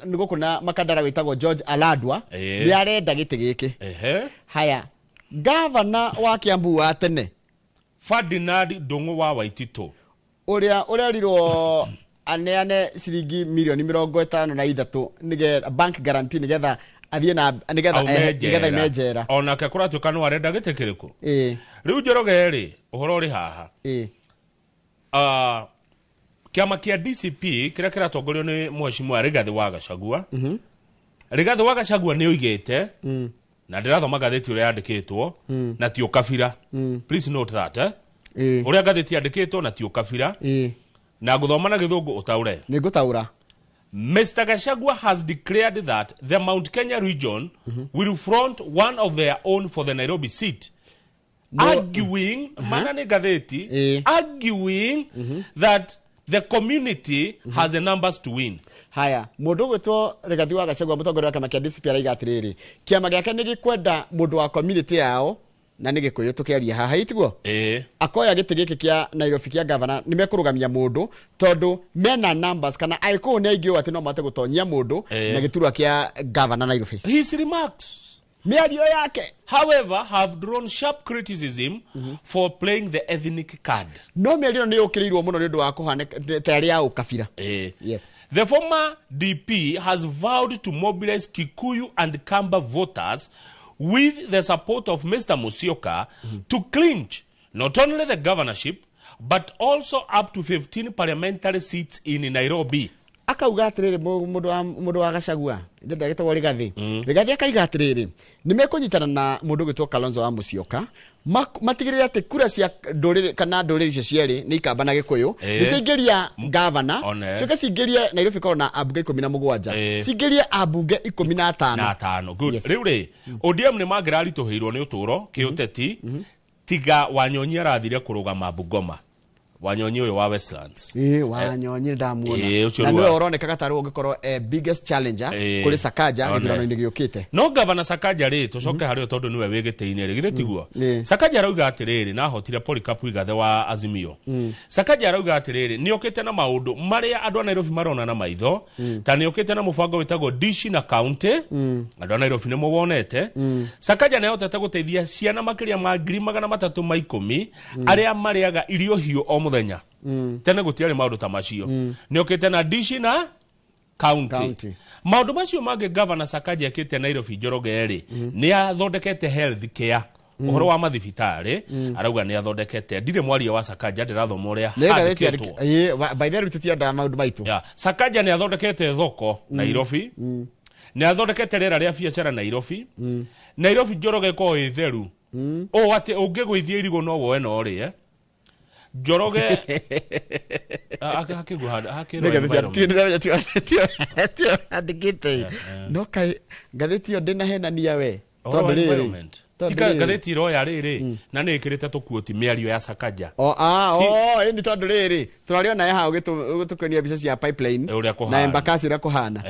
niguku na Makadara witagwo George Aladwa ni arenda gite giki. Haya, governor wa Kiambu wa tene Ferdinand Ndung'u wa Waititu uria rirwo aneane ciringi milioni 53 nige bank guarantee nigetha athie na nigetha imejera ona ke kuratuka no arenda gite kiriku. Riu Njoroge ri uhoro ri haha. Kiama kia DCP kira kiratongorio ni Mheshimiwa Rigathi wa Gachagua. Rigathi wa Gachagua ni oigete na ndirathoma gatheti uria yandikitwo na ti ukabira. Please note that uria gatheti yandikitwo na ti ukabira. Na guthoma na githungu utaure. Ni gutaura. Mr. Gachagua has declared that the Mount Kenya region will front one of their own for the Nairobi seat. Arguing manane gatheti arguing that the community has the numbers to win. Haya, mundu gwitwo Rigathi wa Gachagua mutongoria wa kiama kia DCP araiga atiriri kiama giake ni gikwenda mundu wa community yao na nä gä kå yå tå kä aria haha itiguo akoya gä tä gä kä kä a Nairobi kä a gavana nä mekå rå gamia må ndå tondå mena numbers kana aikå nä aingä å atä no mate gå tonyia må ndå na gä turwa kä a gavana Nairobi. His remarks mĩario yake however have drawn sharp criticism for playing the ethnic card. No mĩario nĩ yũkĩrĩirwo mũno nĩ ũndũ wa kũhana tayari ya ũkabira. Yes. The former DP has vowed to mobilize Kikuyu and Kamba voters with the support of Mr. Musyoka to clinch not only the governorship but also up to 15 parliamentary seats in Nairobi. Akauga atiriri mundu wa Gachagua ndenda gitagwo Rigathi Rigathi akaiga atiriri nimekunyitana na mundu gitwo Kalonzo wa Musyoka matigirire ati kura cia nduriri kana nduriri icio cieri ni ikamba na Gikuyu nicingiria governor cioke cingirie Nairobi korona abunge 17 cingirie abunge 15 good riu ri ODM ni mangirarituhirwo ni uturo kiuteti tiga Wanyonyi arathire kurugama Bungoma Wanyonyi uyu wa Westlands Wanyonyi ndamuona na niwe uronekaga tari ungikorwo biggest challenger kuri Sakaja githurano-ini giukite no governor Sakaja ri tucoke hario tondu niwe wigite-ini ri gire tiguo Sakaja arauga atiriri na hotire Polycarp Igathe wa Azimio Sakaja arauga atiriri ni okite na maundu maria andu a Nairobi marona na maitho ta ni okite na mubango witagwo Dishi na County andu a Nairobi ni muwonete Sakaja ni hotete guteithia ciana makiria ma 310 aria mariaga irio hiu o muthenya tene gutiari maundu ta macio ni okite na Dishi na County. Maundu macio mage governor Sakaja akite Nairobi Njoroge ri ni athondekete health care uhoro wa mathibitari arauga ni athondekete ndire mwaria wa Sakaja ndirathoma uria by the way tutia nda maundu maitu Sakaja ni athondekete thoko Nairobi ni athondekete rera ria biacara Nairobi Nairobi Njoroge ko itheru o ati ungigwithia irigo no woe no ri Njoroge no kai gatheti yo ndina henania we tondu riri tika gatheti ro ya riri na ni ikirite tukuoti miario ya Sakaja ini tondu riri turariona ya hau gitukonia bica cia pipeline na Embakasi ura kuhana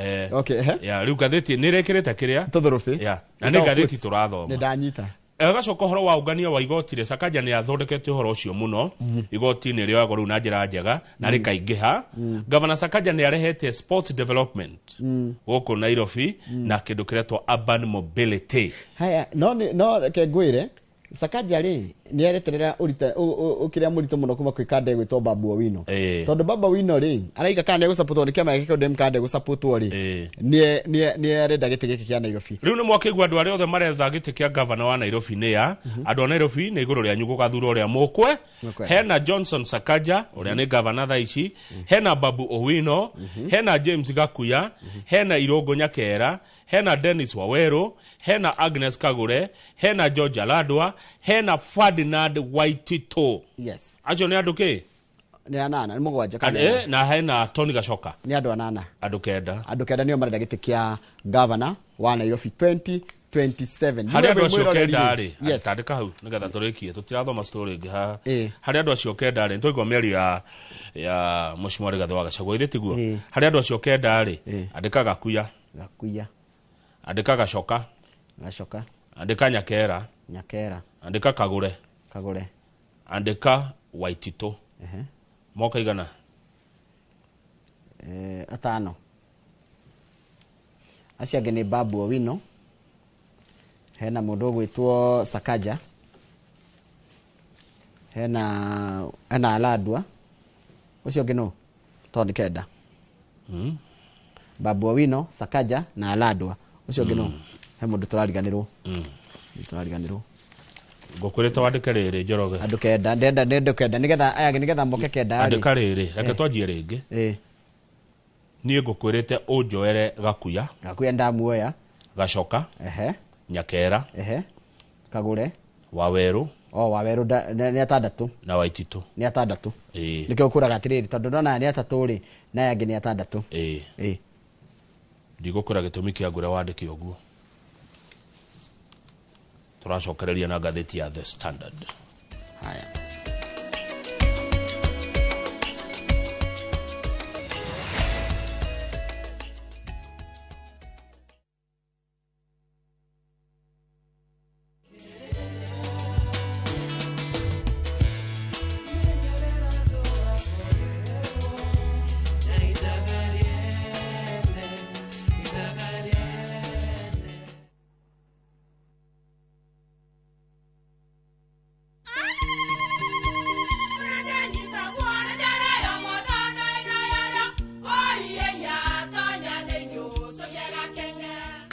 riu gatheti ni rekirite kiria tuthurufi na ni gatheti turathoma ni ndanyita agacoka horo wa ungania wa igoti Sakaja ni athondekete horo ucio muno igoti ni rioago riu na njira njega na rikaingiha governor Sakaja ni arehete sports development guku Nairobi na kindu kiretwo urban mobility haya no ke ngwire Sakaja ri ni areterera urita ukiria murito muno kuma kwika ndego to Babu Owino tondu Babu Owino ri araiga kana nego support ni kama giko dem kande go support ri ni arenda gite giki kia Nairobi riu ni mwakigwa andu aria othe maretha gite kia governor wa Nairobi ni ya andu a Nairobi ni iguru ria nyugo gathuro uria mukwe hena Johnson Sakaja uria ni governor thaici hena Babu Owino hena James Gakuya hena Irongo Nyakera hena Dennis Waweru hena Agnes Kagure hena George Aladwa hena Ferdinand Waitito acio ni andu ki ni anana ni mugwanja kana na hena Tony Gacoka ni andu anana andu kenda nio marenda gite kia governor wa Nairobi 2027 hari andu acio kenda ri atandika hau nigetha turikie tutirathoma story ngi ha hari andu acio kenda ri ntoigwa merio ya Mheshimiwa Rigathi wa Gachagua ile tiguo hari andu acio kenda ri andika Gakuya andika Gacoka andika Nyakera andika Kagure andika Waitito moka igana atano acia ngene Babu Owino hena mundu gwitwo Sakaja hena Aladwa ucio ngeno tondi kenda Babu Owino Sakaja na Aladwa ucio ngeno he mundu turariganirwo ngukwirite wandike riri Njoroge andu kenda ndenda kenda nigetha moke kenda andika riri reke twanjie ringi nie ngukwirite unjoere Gakuya ndamuoya Gacoka Nyakera Kagure Waweru Waweru ni atandatu na Waitito ni atandatu nikio kuraga atiriri tondu ndona ni atatu ri na yangi ni atandatu ndigukura gitumi kia ngure wandike uguo turacokereria na gatheti ya The Standard haya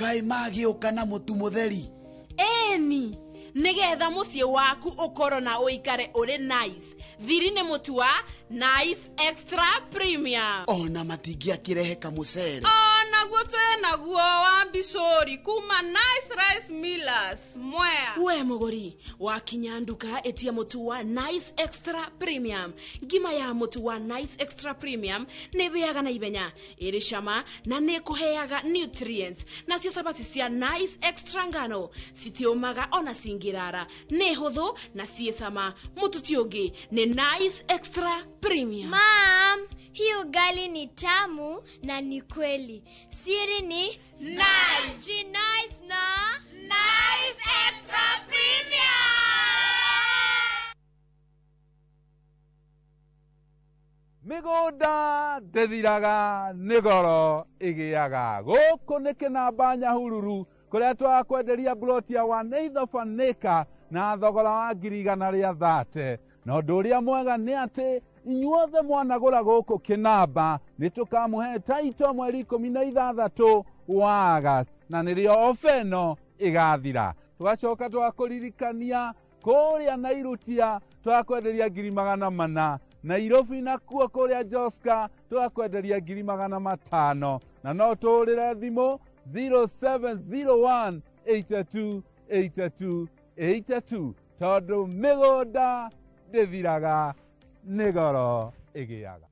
mai magĩũka na mũtu mũtheri. Eni nigetha muciĩ waku ũkorwo na ũikare ũrĩ nice. Thiri nĩ mũtu wa Nice Extra Premium. Ona matingĩakĩrehe kamũcere. Naguo naguo wa Bishori kuma Nice Rice Millers Mwea. We mũgũri wakinya nduka etia mũtu wa Nice Extra Premium. Ngima ya mũtu wa Nice Extra Premium nĩ bĩaga na ibenya, ĩrĩ cama na nĩ kũheaga nutrients. Nacio cabaci cia Nice Extra ngano citiũmaga ona cingĩrara, nĩ hũthũ na ciĩ cama. Mũtu ti ũngĩ nĩ Nice Extra Premium. Mom, hii ugali ni tamu na ni kweli. Siri ni Nice. Ji nice na Nice Extra Premium. Mĩgũnda ndĩthiraga nĩ goro ĩgĩaga. Gũkũ nĩ Kĩnamba Nyahururu kũrĩa twakwenderia ploti ya 1/8 an acre na thogora wa 130. Na ũndũ ũrĩa mwega nĩ atĩ inyuothe mwanagũra gũkũ Kĩnamba nĩ tũkamũhe taito mweri 16 wa August, na nĩrĩo ofa ĩno ĩgathira. Tũgacoka twakũririkania kũrĩa Nairutia twakwenderia 400,000, Nairobi nakuo kũrĩa Joska twakwenderia 500,000, na no tũũrĩre thimũ 0701 82 82 82 tondũ mĩgũnda ndĩthiraga nĩ goro ĩgĩaga.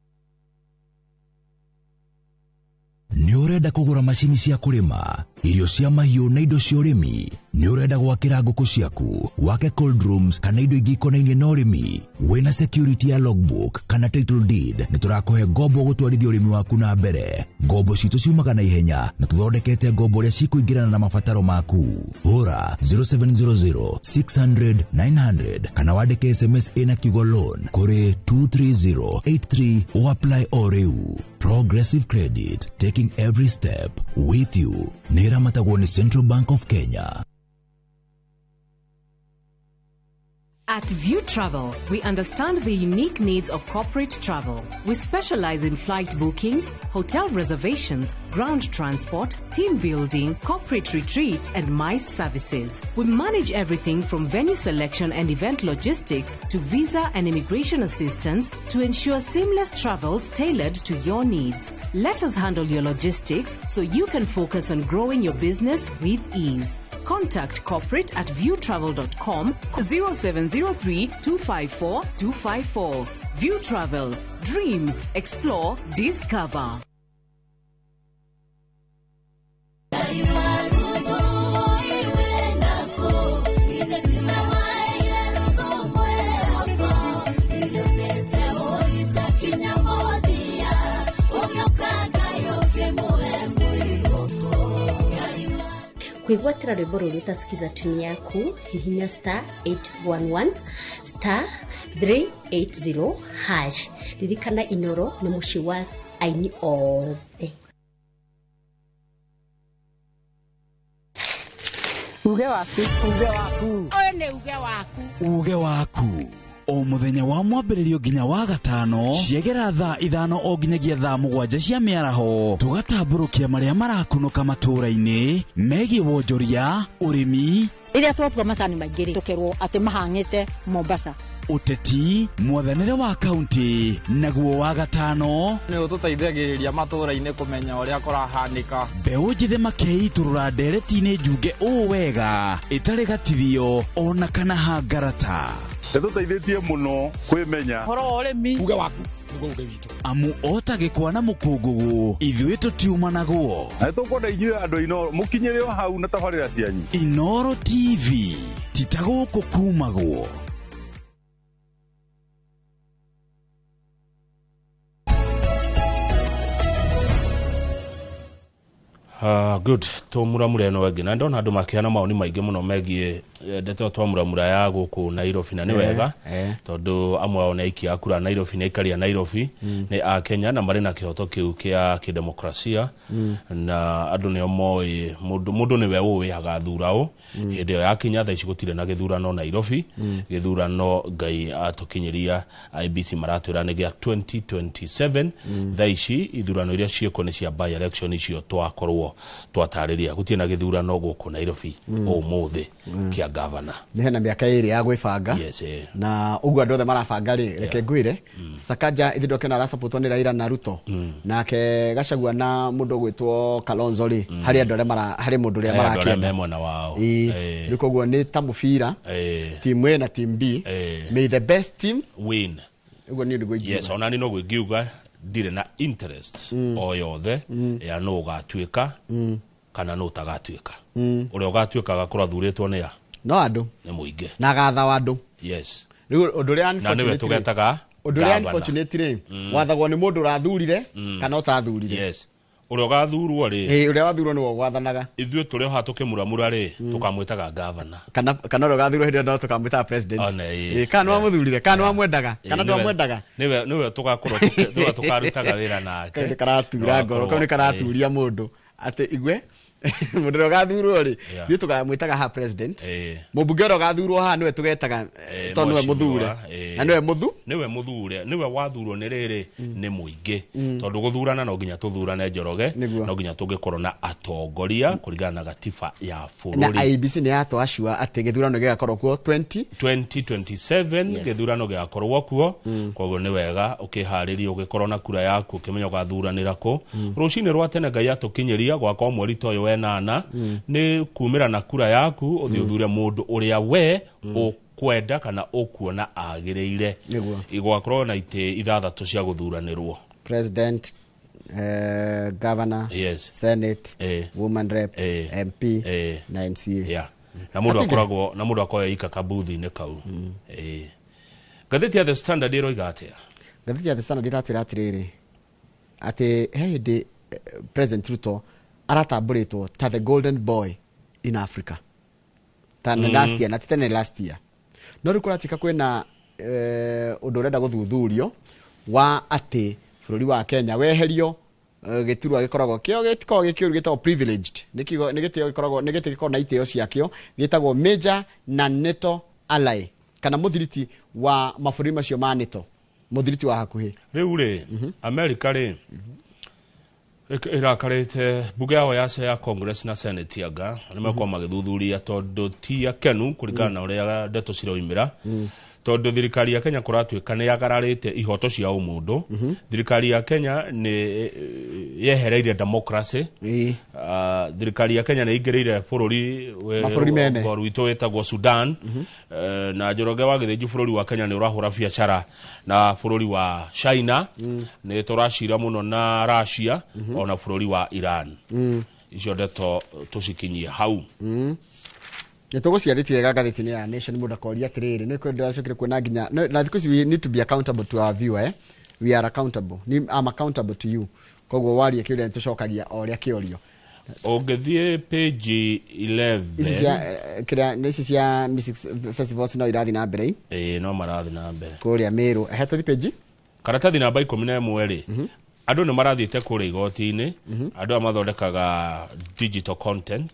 Nĩ ũrenda kũgũra macini cia kũrĩma, irio cia mahiũ na indo cia ũrĩmi? Nĩ ũrenda gwakĩra ngũkũ ciaku, wake cold rooms kana indo ingĩ ikonainie na ũrĩmi? Wĩna security ya logbook kana title deed, nĩ tũrakũhe ngombo gũtwarithia ũrĩmi waku na mbere. Ngombo citũ ciumaga na ihenya na tũthondekete ngombo ũrĩa cikũingĩrana na mabataro maku. Hũra 0700 600 900 kana wandĩke SMS ĩna kiugo loan kũrĩ 23083 o apply o rĩu. Progressive Credit, taking every step with you. Nera matagoni Central Bank of Kenya. At View Travel, we understand the unique needs of corporate travel. We specialize in flight bookings, hotel reservations, ground transport, team building, corporate retreats, and MICE services. We manage everything from venue selection and event logistics to visa and immigration assistance to ensure seamless travels tailored to your needs. Let us handle your logistics so you can focus on growing your business with ease. Contact corporate at viewtravel.com 0703 254 254. View Travel. Dream, explore, discover. Kuigwatira rwimbo rũrũ utasikiza tuni yaku hihinya *811 *380 hash. Ririkana Inoro nĩ mũciĩ wa aini othe. Uge waku. Oyo nĩ uge waku. Uge waku. O muthenya wa mwambĩrĩrio nginya wa gatano ciegera thaa 5 o nginyagia thaa 7 cia mĩaraho tugatambũrũkia marĩa marakunũka matũũra-inĩ megiĩ wonjoria, ũrĩmi, Rĩrĩa twatua macani maingĩ tũkerwo atĩ mahang'ĩte Mombasa, ũteti, mwathanĩre wa kaunti, naguo wa gatano nĩ ũtũteithagĩrĩria matũũra-inĩ kũmenya ũrĩa kũrahanĩka. Mbeũ njĩthĩ makeitũrũra ndereti-inĩ njunge ũũ wega ĩtarĩ gatithio ona kana hangarata. Nĩtũteithĩtie mũno kwĩmenya Horo ũrĩmi. Uge waku nĩguo uge witũ. Amu otagĩkwa na mũkũngũgũ ithuĩ tũtiuma naguo. na tũkwenda inyuĩ andũ Inoro mũkinyĩre o hau na tabarĩra cianyu. Inoro TV titagũkũ kumagwo. Good. Tumuramura no wegi na ndona andu makiana maoni maingi muno megie ndeto twamuramura ya guku Nairobi na ni wega tondu amwe ona iki akura Nairobi na ikaria Nairobi ni a Kenya na marina kihoto kiu kia kidemokrasia na andu ne omoi mundu ni we uwi agathurao hinde ya Kenya tha icigutire na githurano Nairobi githurano ngai atukinyiria IBC maratwira ni gia 2027 tha ici ithurano iria cieko ni cia by election icio twakorwo niguo twatariria gutie na githurano guku Nairobi umuthi kia governor ni hena miaka iri ya gwibanga na ugu andu othe marabanga ri reke ngwire Sakaja ithidoke na support ni Raila na Ruto nake Gachagua na mundu gwitwo Kalonzo ri hari andu hari mundu ri marakienda mwana wao nikoguo ni ta mubira team A na team B may the best team win ugu ni ndugu yes onani no gwigiuga dire na interest o yothe ya no gatwika kana no tagatwika uria gatwika gakora thuritwo ni ya no andu ni muinge na gatha wandu yes riu undu ria na niwe tugetaga undu ria unfortunately wathagwo ni mundu rathurire kana utathurire yes uria gathurwo ri uria wathurwo ni wo gwathanaga ithuĩ tũrĩ ha tũkĩmuramura ri tukamwĩtaga governor kana uria gathurwo hindi no tukamwĩtaga president kana wamuthurire kana wamwendaga kana ndwamwendaga niwe tugakorwo tukarutaga wĩra nake karatura ngoro kana karaturia mundu ati igwe mundu uria gathurwo ri ithuĩ tukamwĩtaga ha president mũmbunge uria gathurwo ha niwe tugetaga to niwe muthure na niwe muthure niwe wathurwo ni riri ni muingi tondu guthurana no nginya tuthurane Njoroge no nginya tungikorwo na atongoria kuringana na gatiba ya bururi na IBC ni yatwashua ati githurano gigakorwo kuo 2027 githurano gigakorwo kuo koguo ni wega ukihariria ugikorwo na kura yaku ukimenya gathuranira ku rucini rwa tene Ngai atukinyiria gwakwa mweri toyo wenana ni kumira na kura yaku uthi uthure mundu uria we kwenda kana ukuona agiriire igwakorwo na ite ithathatu cia guthuranirwo president governor senate woman rep MP na MCA na mundu akoragwo na mundu akoya ika kabuthi ne kau gatheti ya The Standard iroiga atia gatheti ya The Standard iratwira atiriri ati hindi President Ruto aratamburitwo ta the golden boy in Africa tana last year na tene last year no rikuratika kwena undu urenda guthuthurio wa ati bururi wa Kenya weherio giturwa gikoragwo kio gitiko gikio gitagwo privileged nikigo nigitio gikoragwo nigitiko na iteo ciakio gitagwo major na NATO ally kana muthiriti wa mabũrũri macio ma NATO muthiriti wa hakuhi riu ri America ri irakarite bunge yao ya Congress na Senate yaga nimekuwa magithuthuria tondu ti akenu kuringana na uria ndeto ciroimira tondu thirikari ya Kenya kuratwika ni yagararite ihoto cia umundu thirikari ya Kenya ni yehereire democracy thirikari ya Kenya ni ingireire bururi witũ wetagwo Sudan na Njoroge wa githĩnji bururi wa Kenya ni urahura biacara na bururi wa China ni turashira muno na Russia ona bururi wa Iran icio ndeto tucikinyie hau nituguciarĩtie gatheti-inĩ ya Nation mundu akoria atiriri ni kwenda acokire kuona nginya na thikũ ici we need to be accountable to our viewer we are accountable I'm accountable to you koguo warie kĩũria nitucokagia oria kĩorio ungithie page 11 ici cia music festivals no irathi na mbere no marathi na mbere kuria Meru heta page karatathi namba 11 ri andu ni marathiite kuria igoti-ini andu amathondekaga digital content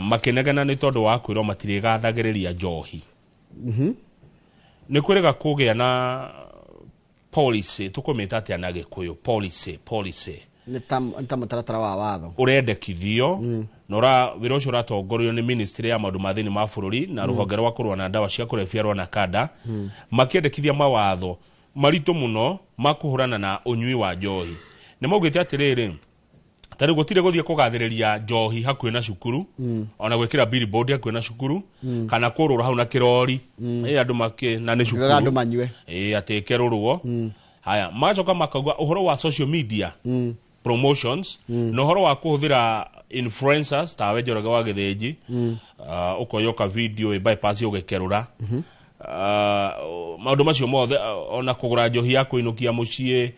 makinegana ni tondu wa kwirwo matirigathagiriria njohi ni kwirega kugia na policy tukumita atia na Gikuyu policy ni ta mutaratara wa watho urendekithio nora wira ucio ratongorio ni ministry ya maundu mathini ma bururi na ruhonge rwa kurwa na ndawa cia kurebia rwa Nakada makiendekithia mawatho marito muno makuhurana na unyui wa njohi ni maugite atiriri tari gutire guthie kugathiriria njohi hakuhi na cukuru ona gwikira billboard hakuhi na cukuru kana kurura hau na kirori andu make na ni cukuru andu manywe atekerurwo haya macoka makauga uhoro wa social media promotions no uhoro wa kuhuthira influencers tawe Njoroge wa githĩnji ukoyoka video bypass ugekerura maundu macio mothe ona kugura njohi ya kuinukia mucie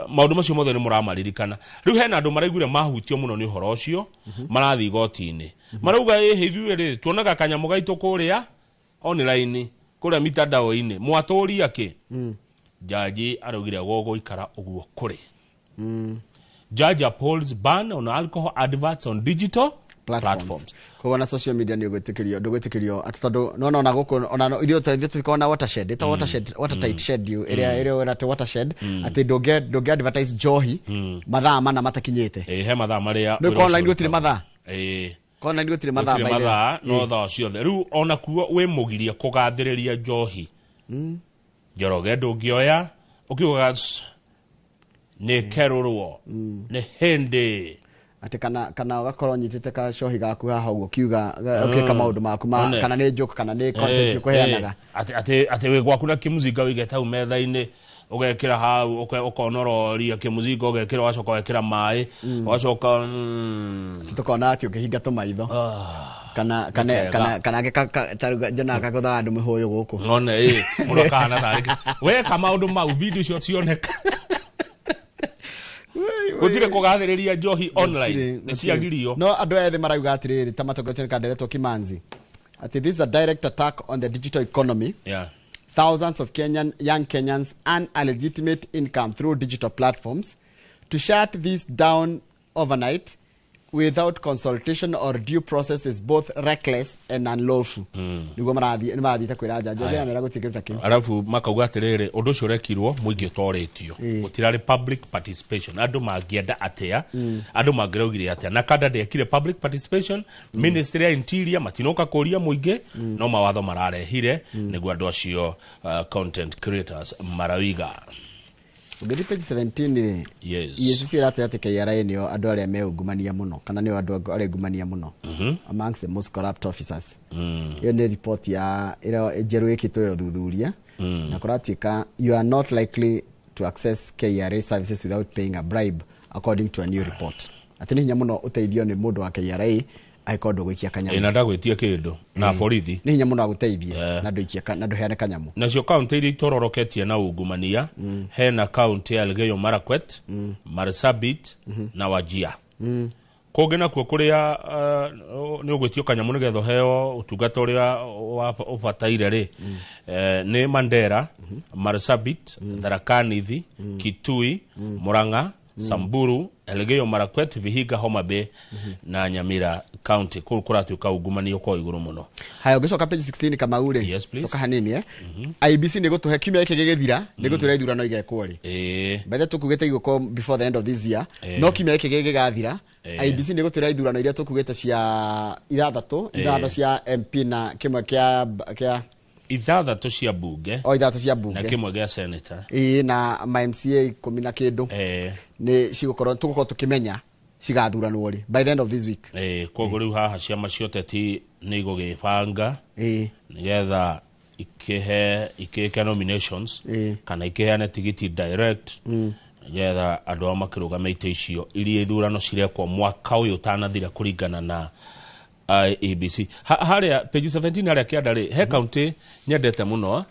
maundu macio mothe ni muramaririkana riu hena andu maraiguire mahutio muno ni uhoro ucio marathi igoti-ini marauga hithuĩ ri tuonaga kanyamu gaitu kuria online kuria mitandao-ini mwatũria ki jaji araugire gogo ikara uguo kuri judge upholds ban on alcohol adverts on digital platforms. Kwa na social media ni gwitikirio atondo no na guko ona ithio tukona watershed eta watertight schedule area ora watershed ati doge advertise johi mathaa mana matakinyite he mathaa maria no online gutire mathaa kona ndio tire mathaa no thaa ciothe riu ona kuo we mugiria kugathiriria njohi Njoroge ndungioya ukiuga ni kerurwo ni hindi ati kana ugakorwo nyitite ka cohi gaku haha uguo kiuga ukeka maundu maku kana ni joke kana ni content ukuheanaga ati we gwaku na kimuzinga wigeta umetha-ini ugekira hau ukonororia kimuzinga ugekira wacoka wekira mai wacoka tukona ati ukihinga tumaitho kana jana kakotha andu mihoyo guku ngone murakana tariki we kama maundu mau video cio cioneka gutire kugathiriria njohi online ni ciagirio no andu ethe marauga atiriri ta matongotene kanderetwo Kimanzi ati this is a direct attack on the digital economy. Thousands of young Kenyans earn a legitimate income through digital platforms. To shut this down overnight without consultation or due process is both reckless and unlawful. Nigo marathi ta kwira jaji ya mera gutikirita kiu. Arafu makauga atiriri undu ucio rekirwo muingi utoretio. Gutirari public participation. Andu mangienda atia, andu mangiraugire atia. Na kada ndekire public participation, Ministry ya Interior matinoka kuria muingi no mawatho mararehire niguo andu acio content creators marawiga. Ugethi page 17 yes irate ati KRA nio andu aria meungumania muno kana nio andu aria ngumania muno amongst the most corrupt officers. Iyo ni report ya ira jeru ikitwe yo thuthuria na kuratuika you are not likely to access KRA services without paying a bribe according to a new report. Ati ni hinya muno uteithio ni mundu wa KRA aikondo gwikia kanyamu ina ndagwitia kindu na borithi ni hinya muno aguteithia na nduikia na nduheane kanyamu nacio county iri tororoketie na ungumania hena county ya Elgeyo Marakwet Marsabit na Wajir kogena kuo kuria ni ugwitio kanyamu nigetho heo utungata uria ubataire ri ni Mandera Marsabit Tharaka Nithi Kitui Murang'a Samburu Elgeyo Marakwet Vihiga Homa Bay na Nyamira county kuratuka ungumania kwa iguru muno. Haya ugicoka page 16 kama ure soka hanini IBC ni gutuhe kimya iki gigithira ni gutura ithurano igekwo ri bethe tukugete igoko before the end of this year no kimya iki gigathira IBC ni gutura ithurano iria tukugete cia ithathatu cia MP na kimwe kia ithathatu cia bunge na kimwe gia senator na MCA 10 na kindu ni cigukorwo tugukorwo tukimenya cigathuranwo ri by the end of this week koguo riu haha ciama cioteti ni igugibanga nigetha ikeke nominations kana ikeheane tigiti direct nigetha andu a makirugamite icio iria ithurano cirekwo mwaka uyu utanathira kuringana na IEBC haria page 17 haria kiandari he county nyendete muno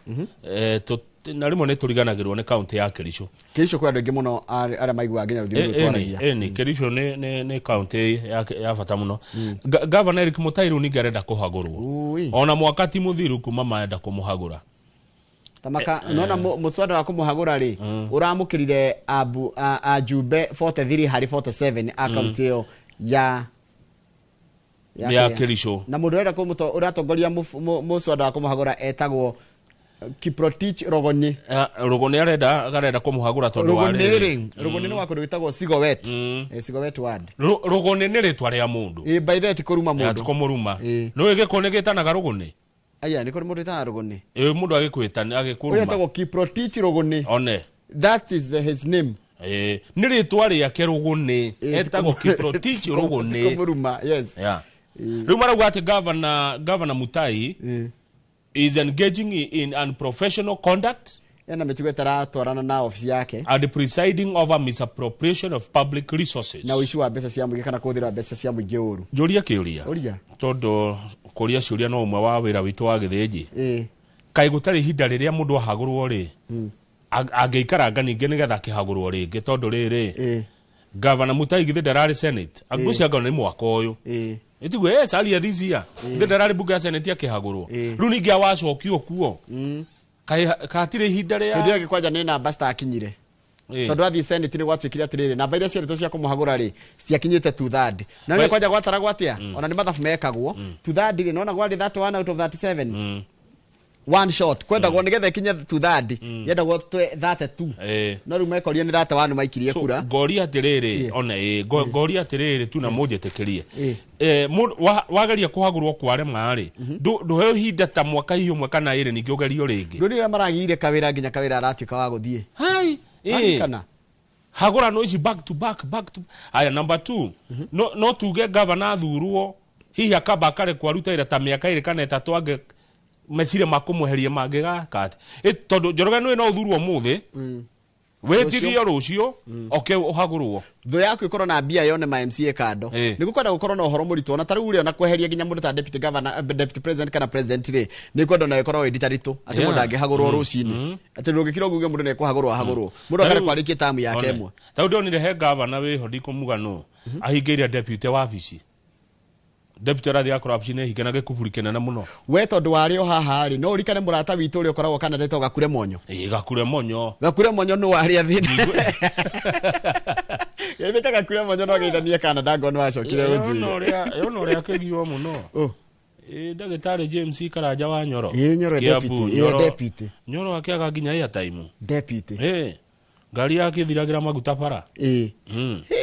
na rimwe ni turiganagirwo ni county ya Kericho kwa ndingi muno ara maigua nginya ruthiru twaragia ni Kericho ni county ya bata muno Governor Eric Mutairu ni ngarenda kuhagurwo ona mwakati muthiru kuma maenda kumuhagura tamaka nona muswada wa kumuhagura ri uramukirire ajube 43 hari 47 account yo ya Kericho na mundu era kumuto uratongoria muswada wa kumuhagura etagwo Kiprotich Rogoni arenda kumuhagura tondu wa Rogoni ni wakundu witagwo Sigowet Sigowet ward Rogoni ni ritwa ria mundu by that kuruma mundu tukomuruma no igikone gitanaga Rogoni aya ni kuri mundu ta Rogoni mundu agikwita agikuruma uyo etagwo Kiprotich Rogoni one that is his name ni ritwa ria Rogoni etagwo Kiprotich Rogoni tukomuruma yes riu marauga ati governor Mutai is engaging in unprofessional conduct yana metigwetara twarana na office yake and presiding over misappropriation of public resources na uishi wa mbeca cia muingi kana kuthira mbeca cia muingi uru njuria kiuria tondu kuria ciuria no umwe wa wira witu wa githinji kai gutari hinda riria mundu ahagurwo ri angeikaranga ninge nigetha kihagurwo ringi tondu riri Governor Mutai githe ndarari Senate agucianga ni mwaka uyu itigwe sali this year githe ndarari bunge ya Senate akihagurwo riu ningi awacokio kuo kai katire hinda ria ndio gikwanja ni namba star akinyire tondu athi senate ni gwatwikire atiriri na virus cia cia kumuhagura ri ciakinyite 2/3 na we kwaja gwatara gwatia ona ni mathafu mekagwo 2/3 ri nona gwari that 1 out of 37 one shot kwenda gwo nigetha ikinye 2/3 yenda gwo 32 no ru mekoria ni that 1 maikirie kura gori atiriri ona gori atiriri tu na moje tekerie wagaria kuhagurwo kware mari nduheo hinda ta mwaka hiyo mwaka na ire ningi ugerio ringi nduri maragire kawira nginya kawira aratuika wa guthie hai kana hagura no ici back to aya number 2 no tuge governor thurwo hihi akaba kare kwaruta ira ta miaka ire kana etatu ange mecire makumuherie mangigakati tondu Njoroge no thurwo muthi wetirio rucio oke uhagurwo tho yaku ikorwo na bia yone ma MCA kando nigukwenda gukorwo na uhoro murito na taru uri ona kweheria ginya mundu ta deputy governor deputy president kana president ri nikwenda na ikorwo editarito ati mundu angihagurwo rucini ati rugikiro guge mundu ne kuhagurwo hagurwo mundu akare kwarikie tamu yake emwe tau ndonire he governor we hodiko mugano ahingiria deputy wabici deputy rathi ya corruption hikana gekuburi kenana muno we tondu wario haha ri no urikane murata witu uri ukoragwo kana ndeto Gakure Monyo Gakure Monyo no wari athini yebeka Gakure Monyo no geithanie kana ndago no acokire uji no ria kegio muno ndagitari James Karanja wa Nyoro Nyoro deputy Nyoro akiaga ginya ya time deputy ngari yake thiragira maguta bara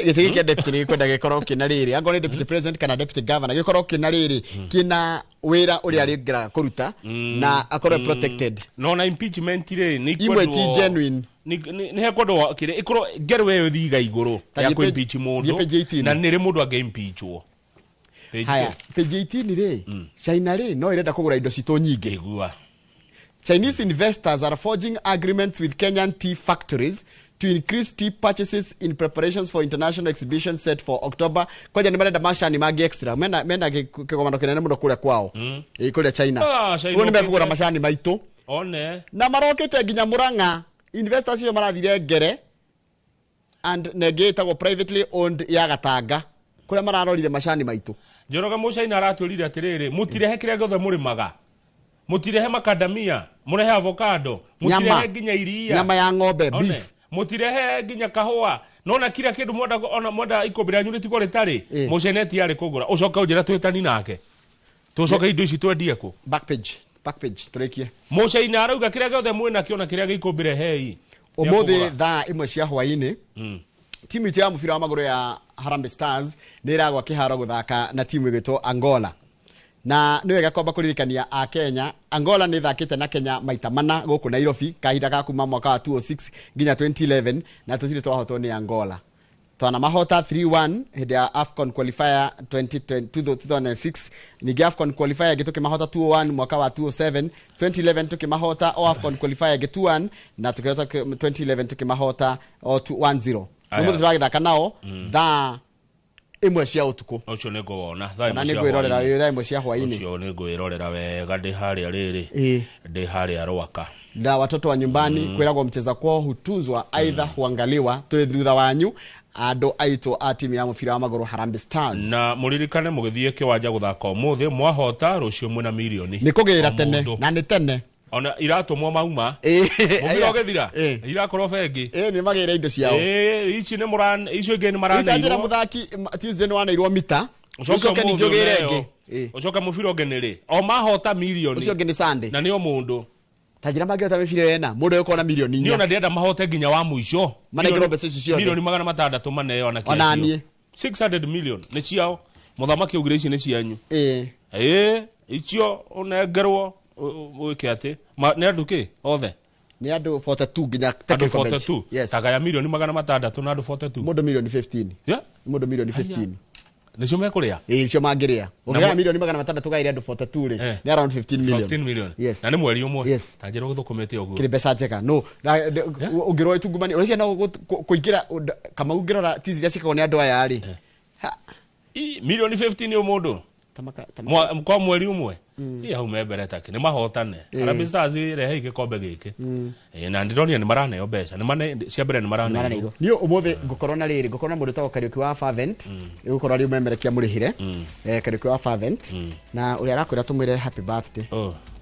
gitigi kia deputy ni kwenda gikorwo kina riri angone deputy president kana deputy governor gikorwo kina riri kina wira uri aringira kuruta na akorwo protected no na impeachment ri ni imwe ti genuine ni he kodo kire ikorwo gerwe yo thiga iguru ya ku impeach mundu na niri mundu age impeachwo haya page 18 ri China ri no irenda kugura indo cito nyingi igua Chinese investors are forging agreements with Kenyan tea factories to increase tea purchases in preparations for international exhibition set for October. Kwaja ni marenda mashani magi extra. Menda kigomano kinene muno kule kwao. Kule China. Woni mekugura mashani maitu. One. Na marokete ginya Murang'a. Investors yo marathire ngere and negeta go privately owned ya Gatanga. Kule mararorire mashani maitu. Njoroge Muchaina aratwirire atiriri mutirehe kiria gothe muri maga. Mutirehe macadamia, murehe avocado, mutirehe ginya iria, nyama ya ng'ombe beef, mutirehe ginya kahua. Nona kila kindu moda ikobira nyuri tikore tari, Muceneti yari kugura. Ucoka ujira twetani nake. Tucoka indo ici twendie ku. Back page turekie. Muchaina arauga kiria gothe mwina kiona kiria gikobire hei. Umuthi thaa imwe cia hwaini. Timu ya mubira wa maguru ya Harambee Stars niragwa kiharo guthaka na timu igitwo Angola. Na niwe gakomba kuririkania a Kenya Angola ni thakite na Kenya maita mana guku Nairobi kahinda ga kuma mwaka wa 2006 nginya 2011 na tutire twahotwo ni Angola twana mahota 3-1 hedi ya AFCON qualifier 2006 ni AFCON qualifier gituke mahota 2-1 mwaka wa 2007 2011 tuke mahota AFCON qualifier gitu 1 na tukiyota 2011 tuke mahota 1-0 numu twagithaka nao tha imwe cia utuku ucio ni ngwona thaa imwe cia hwaini ucio ni ngwirorera wega ndi haria riri ndi haria Rwaka na watoto wa nyumbani kwiragwo mcheza kwao hutuzwa aidha huangaliwa twe thutha wanyu ando aito a timu ya mubira wa maguru Harambee Stars na muririkane mugithie kiwanja guthaka umuthi mwahota rucio mwina milioni ni kugira tene na ni tene ona iratumwo mauma mubira ogethira irakorwo bengi ni magire indo ciao ici ni muran icio ingi ni marana itangira muthaki Tuesday ni wanairwo mita ucoke ni ngogire ngi ucoke mubira ogenere o mahota milioni ucio ngi ni Sunday na niyo mundu tajira mageta mibira yena mundu yuko na milioni 4 ni ona ndenda mahote ginya wa muico manegero bese cio milioni 600 maneyo na kiasi 600 million ni ciao muthamaki ugire ici ni cianyu icio unegerwo wike ate ni anduke othe ni andu 42 ginya technical bench yes tagaya milioni 600 na andu 42 mundu milioni 15 mundu milioni 15 nicio mekuria icio mangiria ugira milioni 600 gaire andu 42 ri ni around 15 million yes na ni mweri umwe tajira guthukumete uguo kiri pesa njega no ungirwo itungumani uricia no kuingira kama ungirora tiziria cikagwo ni andu aya ri milioni 15 umundu kwa mweri umwe hau membere take ni mahotane Harambee Stars rehe igikombe giki na ndironia ni marane mbeca ni mane cia mbere ni marane ni umuthi ngukorwo na riri ngukorwo na mundu tawo Kariuki wa Fervent gukorwo ri memerekia murihire Kariuki wa Fervent na uri arakwira tumwire happy birthday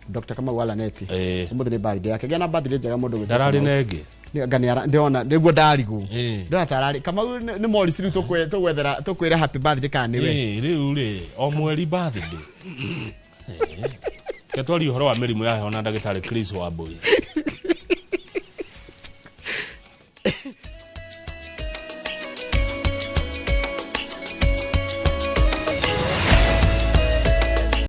Dr. Kamau Alaneti umuthi ni birthday yake gena birthday njega mundu ndarari nengi ngani ndiona niguo ndarigu ndona tarari Kamau ni morisi riu tukwira happy birthday kana niwe riu ri o mweri birthday ketwari uhoro wa mirimu ya hona ndagitari Chris Wambui